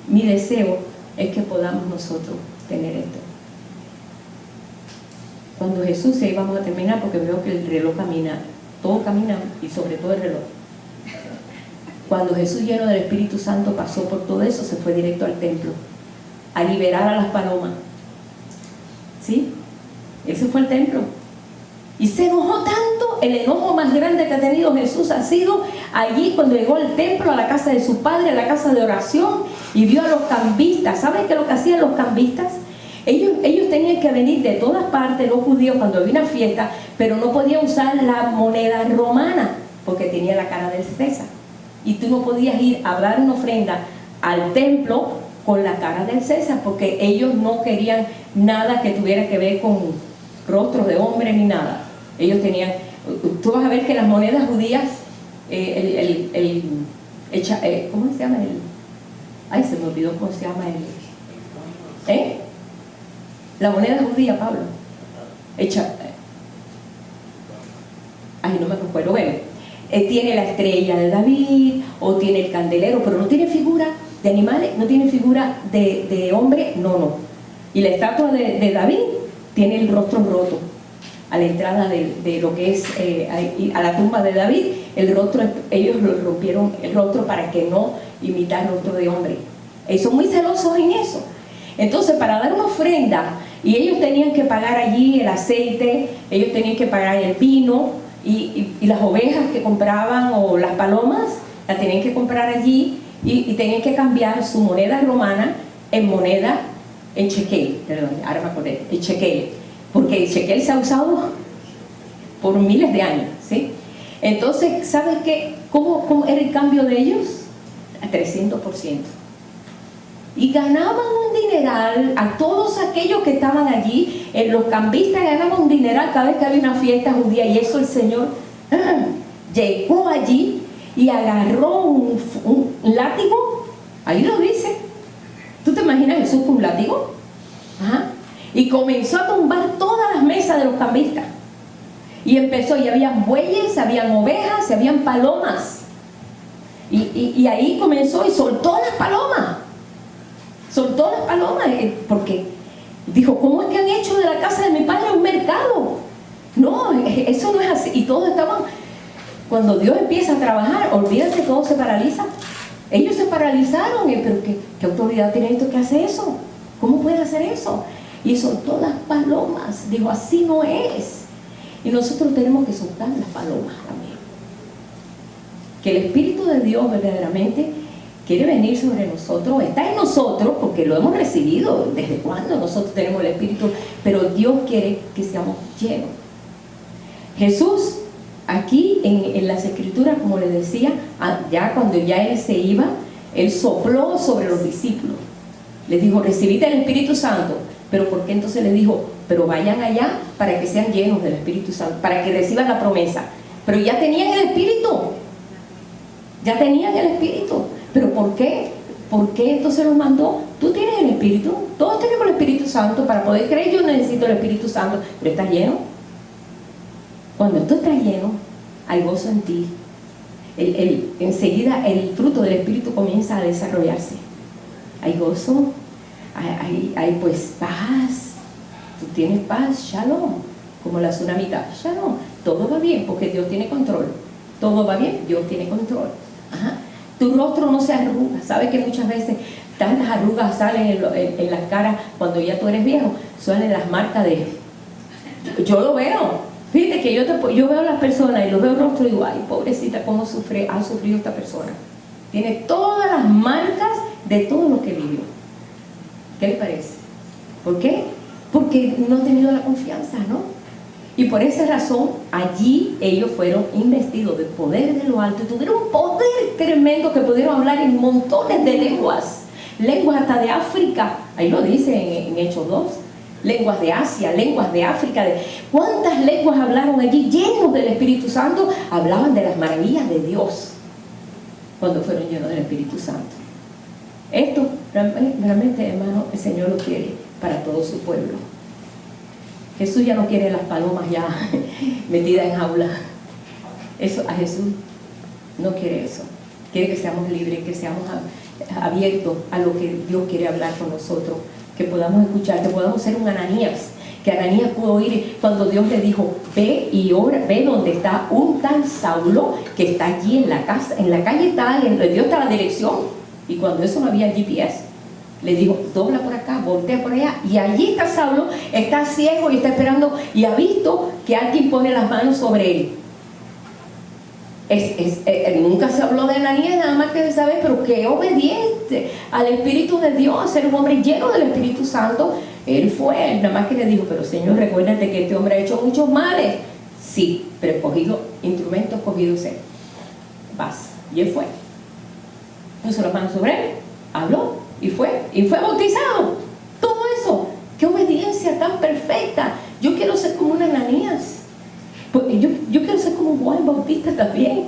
Speaker 1: mi deseo es que podamos nosotros tener esto. Cuando Jesús, ahí vamos a terminar porque veo que el reloj camina, todo camina y sobre todo el reloj. Cuando Jesús, lleno del Espíritu Santo, pasó por todo eso, se fue directo al templo a liberar a las palomas. ¿Sí? Ese fue el templo. Y se enojó tanto, el enojo más grande que ha tenido Jesús ha sido allí cuando llegó al templo, a la casa de su padre, a la casa de oración, y vio a los cambistas. ¿Saben qué es lo que hacían los cambistas? Ellos tenían que venir de todas partes, los judíos, cuando había una fiesta, pero no podían usar la moneda romana porque tenía la cara del César. Y tú no podías ir a dar una ofrenda al templo con la cara del César porque ellos no querían nada que tuviera que ver con rostros de hombre ni nada. Ellos tenían, tú vas a ver que las monedas judías, ¿cómo se llama? Ay, se me olvidó cómo se llama la moneda judía, Pablo. Ay, no me acuerdo. Bueno, tiene la estrella de David, o tiene el candelero, pero no tiene figura de animales, no tiene figura de hombre, no. Y la estatua de David tiene el rostro roto. A la entrada de lo que es a la tumba de David, el rostro, ellos lo rompieron el rostro para que no imitara el rostro de hombre. Son muy celosos en eso. Entonces, para dar una ofrenda, y ellos tenían que pagar allí el aceite, ellos tenían que pagar el vino, y las ovejas que compraban, o las palomas, las tenían que comprar allí, y tenían que cambiar su moneda romana en shekel, perdón, ahora me acordé, el shekel, porque el shekel se ha usado por miles de años, ¿sí? Entonces, ¿sabes qué? ¿Cómo era el cambio de ellos? A 300%. Y ganaban un dineral a todos aquellos que estaban allí. Los cambistas ganaban un dineral cada vez que había una fiesta judía. Y eso el Señor llegó allí y agarró un látigo. Ahí lo dice. ¿Tú te imaginas Jesús con un látigo? Ajá. Y comenzó a tumbar todas las mesas de los cambistas. Y empezó, y habían bueyes, habían ovejas, habían palomas. Y ahí comenzó y soltó las palomas. Soltó las palomas, porque dijo, ¿cómo es que han hecho de la casa de mi padre un mercado? No, eso no es así. Y todos estaban, cuando Dios empieza a trabajar, olvídate, todo se paraliza. Ellos se paralizaron, pero ¿qué autoridad tiene esto que hace eso? ¿Cómo puede hacer eso? Y soltó las palomas, dijo, así no es. Y nosotros tenemos que soltar las palomas también. Que el Espíritu de Dios verdaderamente quiere venir sobre nosotros, está en nosotros porque lo hemos recibido. ¿Desde cuándo nosotros tenemos el Espíritu? Pero Dios quiere que seamos llenos. Jesús, aquí en las Escrituras, como les decía, ya cuando ya Él se iba, Él sopló sobre los discípulos. Les dijo, recibid el Espíritu Santo. Pero ¿por qué entonces les dijo? Pero vayan allá para que sean llenos del Espíritu Santo, para que reciban la promesa. Pero ya tenían el Espíritu. Ya tenían el Espíritu. ¿Pero por qué? ¿Por qué entonces los mandó? tú tienes el Espíritu, todos tenemos el Espíritu Santo. Para poder creer yo necesito el Espíritu Santo, pero estás lleno. Cuando tú estás lleno, hay gozo en ti. Enseguida el fruto del Espíritu comienza a desarrollarse. Hay gozo, hay pues paz. Tú tienes paz, shalom, como la tsunamita, shalom. Todo va bien porque Dios tiene control. Todo va bien, Dios tiene control. Ajá. Tu rostro no se arruga. ¿Sabes que muchas veces tantas arrugas salen en las caras cuando ya tú eres viejo? Salen las marcas de... Yo lo veo. Fíjate que yo veo a las personas y los veo el rostro y digo, ay, pobrecita, cómo ha sufrido esta persona. Tiene todas las marcas de todo lo que vivió. ¿Qué le parece? ¿Por qué? Porque no ha tenido la confianza, ¿no? Y por esa razón, allí ellos fueron investidos del poder de lo alto y tuvieron un poder tremendo que pudieron hablar en montones de lenguas hasta de África. Ahí lo dice en Hechos 2. Lenguas de Asia, lenguas de África. ¿Cuántas lenguas hablaron allí? Llenos del Espíritu Santo, hablaban de las maravillas de Dios cuando fueron llenos del Espíritu Santo. Esto realmente, hermano, el Señor lo quiere para todo su pueblo. Jesús ya no quiere las palomas ya metidas en jaula. Eso, a Jesús no quiere eso. Quiere que seamos libres, que seamos abiertos a lo que Dios quiere hablar con nosotros, que podamos escuchar, que podamos ser un Ananías, que Ananías pudo oír cuando Dios le dijo, ve y ora, ve donde está un tal Saulo que está allí en la casa, en la calle tal, le dio hasta la dirección. Y cuando eso no había GPS, le dijo, dobla por acá, voltea por allá, y allí está Saulo, está ciego y está esperando, y ha visto que alguien pone las manos sobre él. Nunca se habló de Ananías, nada más que de saber, pero que obediente al Espíritu de Dios, a ser un hombre lleno del Espíritu Santo. Él fue, nada más que le dijo, pero Señor, recuérdate que este hombre ha hecho muchos males. Sí, pero instrumentos cogidos él. Vas. Y él fue. Puso las manos sobre él, habló y fue bautizado. Todo eso, qué obediencia tan perfecta. Yo quiero ser como una Ananías. Yo quiero ser como Juan Bautista también.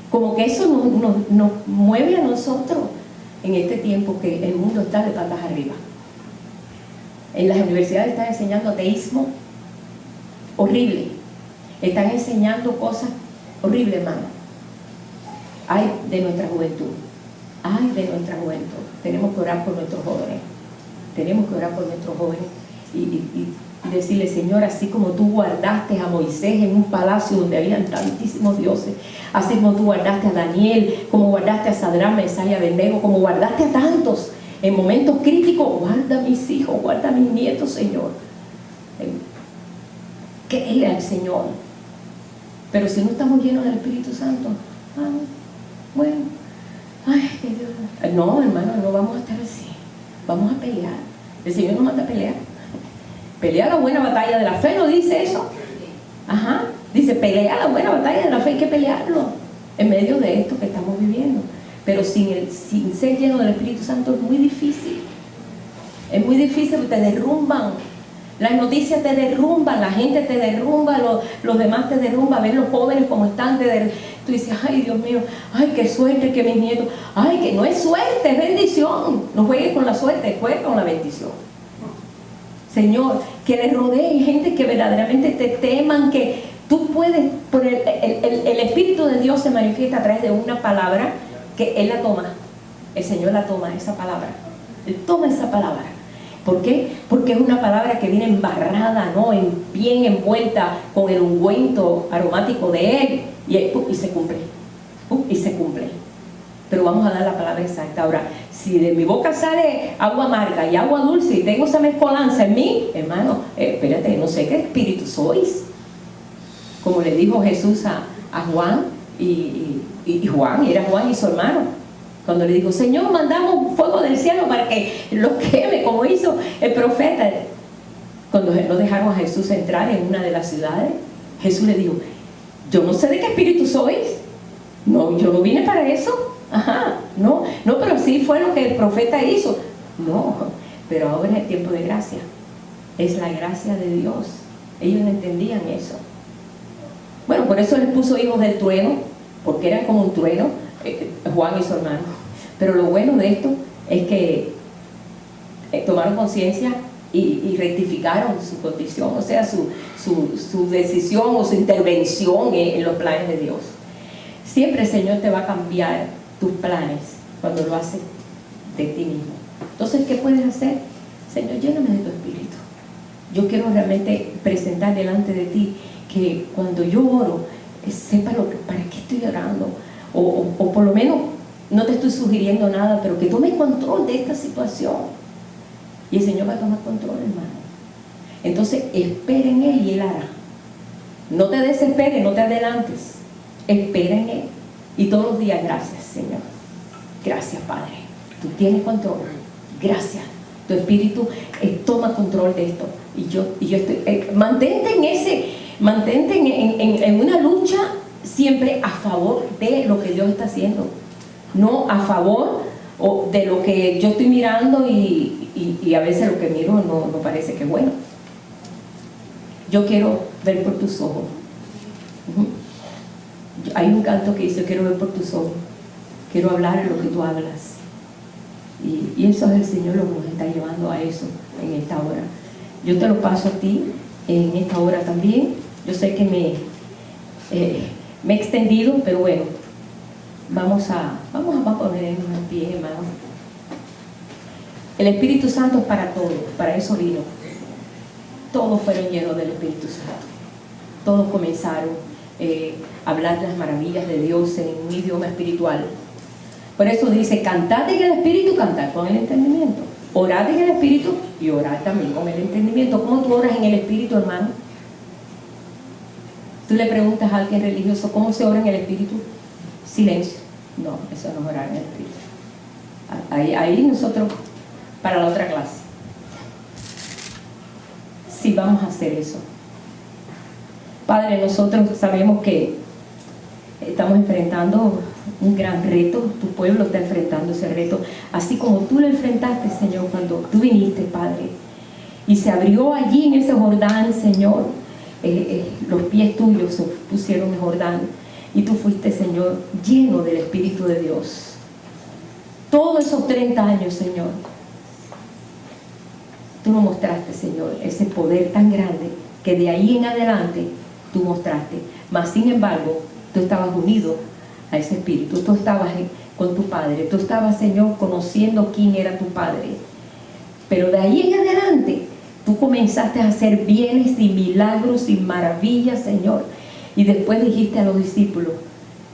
Speaker 1: Como que eso nos mueve a nosotros en este tiempo que el mundo está de patas arriba. En las universidades están enseñando ateísmo horrible. Están enseñando cosas horribles, hermano. Ay de nuestra juventud. Ay de nuestra juventud. Tenemos que orar por nuestros jóvenes. Tenemos que orar por nuestros jóvenes y decirle, Señor, así como tú guardaste a Moisés en un palacio donde habían tantísimos dioses, así como tú guardaste a Daniel, como guardaste a Sadrach, Mesach y Abednego, como guardaste a tantos en momentos críticos, guarda a mis hijos, guarda a mis nietos, Señor. Créele al Señor. Pero si no estamos llenos del Espíritu Santo, bueno, ay, que Dios. No, hermano, no vamos a estar así. Vamos a pelear. El Señor nos manda a pelear. Pelea la buena batalla de la fe, ¿no dice eso? Ajá, dice, pelea la buena batalla de la fe, hay que pelearlo en medio de esto que estamos viviendo. Pero sin ser lleno del Espíritu Santo es muy difícil. Es muy difícil, te derrumban. Las noticias te derrumban, la gente te derrumba, los demás te derrumban. Ven los jóvenes como están, tú dices, ay Dios mío, ay qué suerte que mis nietos, ay que no es suerte, es bendición. No juegues con la suerte, juegue con la bendición. Señor, que les rodee gente que verdaderamente te teman, que tú puedes, por el Espíritu de Dios se manifiesta a través de una palabra que Él la toma. El Señor la toma, esa palabra. Él toma esa palabra. ¿Por qué? Porque es una palabra que viene embarrada, ¿no? Bien envuelta con el ungüento aromático de Él. Y se cumple. Y se cumple. Pero vamos a dar la palabra exacta. Ahora, si de mi boca sale agua amarga y agua dulce y tengo esa mezcolanza en mí, hermano, espérate, no sé qué espíritu sois. Como le dijo Jesús a Juan, y Juan, era Juan y su hermano. Cuando le dijo, Señor, mandamos fuego del cielo para que los queme, como hizo el profeta. Cuando no dejaron a Jesús entrar en una de las ciudades, Jesús le dijo, yo no sé de qué espíritu sois. No, yo no vine para eso. Ajá, no, pero sí fue lo que el profeta hizo. No, pero ahora es el tiempo de gracia. Es la gracia de Dios. Ellos no entendían eso. Bueno, por eso les puso hijos del trueno, porque eran como un trueno, Juan y su hermano. Pero lo bueno de esto es que tomaron conciencia y rectificaron su condición, o sea, su decisión o su intervención en los planes de Dios. Siempre el Señor te va a cambiar tus planes cuando lo haces de ti mismo. Entonces, ¿qué puedes hacer? Señor, lléname de tu Espíritu. Yo quiero realmente presentar delante de ti que cuando yo oro, sepa para qué estoy orando, o por lo menos no te estoy sugiriendo nada, pero que tome control de esta situación. Y el Señor va a tomar control, hermano. Entonces, espera en Él y Él hará. No te desesperes, no te adelantes. Espera en Él. Y todos los días, gracias, Señor. Gracias, Padre. Tú tienes control. Gracias. Tu Espíritu toma control de esto. Y yo estoy... mantente en una lucha siempre a favor de lo que Dios está haciendo. No a favor de lo que yo estoy mirando y a veces lo que miro no parece que es bueno. Yo quiero ver por tus ojos. Hay un canto que dice: quiero ver por tus ojos, quiero hablar lo que tú hablas. Y eso es el Señor lo que nos está llevando a eso en esta hora. Yo te lo paso a ti en esta hora también. Yo sé que me he extendido, pero bueno, vamos a ponernos en pie, hermano. El Espíritu Santo es para todos, para eso vino. Todos fueron llenos del Espíritu Santo. Todos comenzaron a hablar las maravillas de Dios en un idioma espiritual. Por eso dice: cantad en el Espíritu, cantad con el entendimiento. Orad en el Espíritu y orad también con el entendimiento. ¿Cómo tú oras en el Espíritu, hermano? Tú le preguntas a alguien religioso: ¿cómo se ora en el Espíritu? Silencio. No, eso no es orar en el Espíritu. Ahí nosotros, para la otra clase, sí vamos a hacer eso. Padre, nosotros sabemos que estamos enfrentando un gran reto. Tu pueblo está enfrentando ese reto, así como tú lo enfrentaste, Señor, cuando tú viniste, Padre, y se abrió allí en ese Jordán, Señor. Los pies tuyos se pusieron en Jordán y tú fuiste, Señor, lleno del Espíritu de Dios. Todos esos 30 años, Señor, tú nos mostraste, Señor, ese poder tan grande que de ahí en adelante tú mostraste. Mas, sin embargo, tú estabas unido a ese Espíritu. Tú estabas con tu Padre. Tú estabas, Señor, conociendo quién era tu Padre. Pero de ahí en adelante tú comenzaste a hacer bienes y milagros y maravillas, Señor. Y después dijiste a los discípulos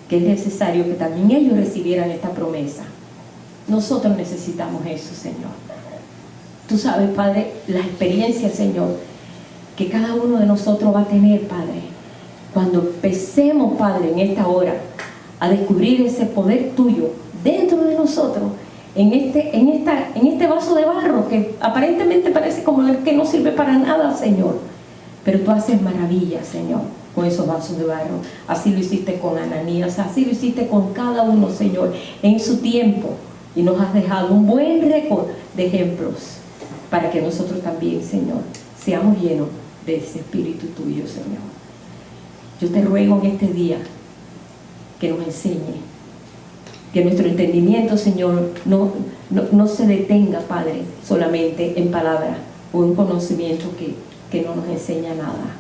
Speaker 1: que es necesario que también ellos recibieran esta promesa. Nosotros necesitamos eso, Señor. Tú sabes, Padre, la experiencia, Señor, que cada uno de nosotros va a tener, Padre, cuando empecemos, Padre, en esta hora a descubrir ese poder tuyo dentro de nosotros, en este vaso de barro que aparentemente parece como el que no sirve para nada, Señor, pero tú haces maravillas, Señor, con esos vasos de barro. Así lo hiciste con Ananías, así lo hiciste con cada uno, Señor, en su tiempo, y nos has dejado un buen récord de ejemplos para que nosotros también, Señor, seamos llenos de ese Espíritu tuyo, Señor. Yo te ruego en este día que nos enseñe, que nuestro entendimiento, Señor, no se detenga, Padre, solamente en palabras o en conocimiento que no nos enseña nada,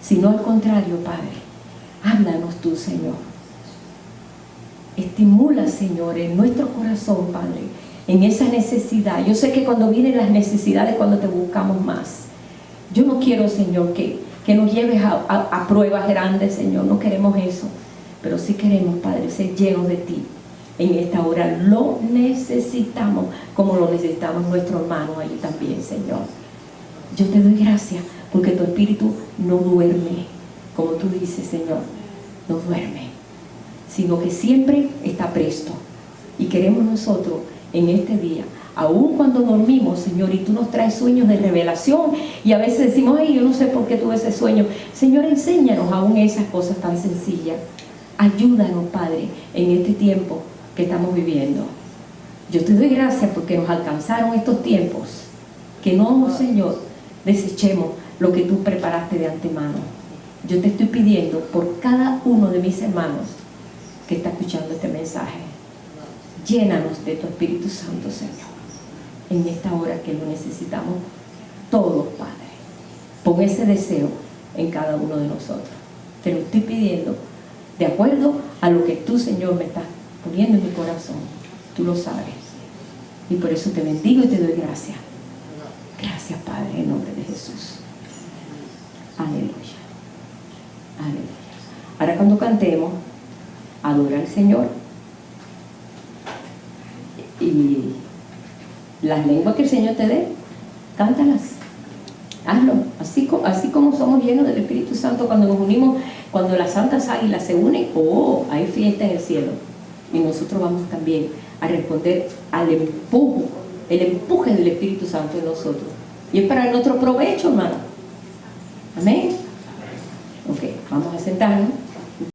Speaker 1: sino al contrario, Padre, háblanos tú, Señor. Estimula, Señor, en nuestro corazón, Padre, en esa necesidad. Yo sé que cuando vienen las necesidades, cuando te buscamos más. Yo no quiero, Señor, que nos lleves a pruebas grandes, Señor. No queremos eso. Pero sí queremos, Padre, ser llenos de ti. En esta hora lo necesitamos, como lo necesitamos nuestros hermanos allí también, Señor. Yo te doy gracias porque tu Espíritu no duerme, como tú dices, Señor. No duerme, sino que siempre está presto. Y queremos nosotros en este día, aun cuando dormimos, Señor, y tú nos traes sueños de revelación, y a veces decimos: ay, yo no sé por qué tuve ese sueño. Señor, enséñanos aún esas cosas tan sencillas. Ayúdanos, Padre, en este tiempo que estamos viviendo. Yo te doy gracias porque nos alcanzaron estos tiempos. Que no, Señor, desechemos lo que tú preparaste de antemano. Yo te estoy pidiendo por cada uno de mis hermanos que está escuchando este mensaje. Llénanos de tu Espíritu Santo, Señor. en esta hora que lo necesitamos todos, Padre. Pon ese deseo en cada uno de nosotros. Te lo estoy pidiendo de acuerdo a lo que tú, Señor, me estás poniendo en mi corazón. Tú lo sabes. Y por eso te bendigo y te doy gracias. Gracias, Padre, en nombre de Jesús. Aleluya. Aleluya. Ahora cuando cantemos, adora al Señor. Y las lenguas que el Señor te dé, cántalas. Hazlo. Así como somos llenos del Espíritu Santo cuando nos unimos, cuando las santas águilas se unen, hay fiesta en el cielo. Y nosotros vamos también a responder al empuje del Espíritu Santo en nosotros. Y es para nuestro provecho, hermano. Amén. Ok, vamos a sentarnos.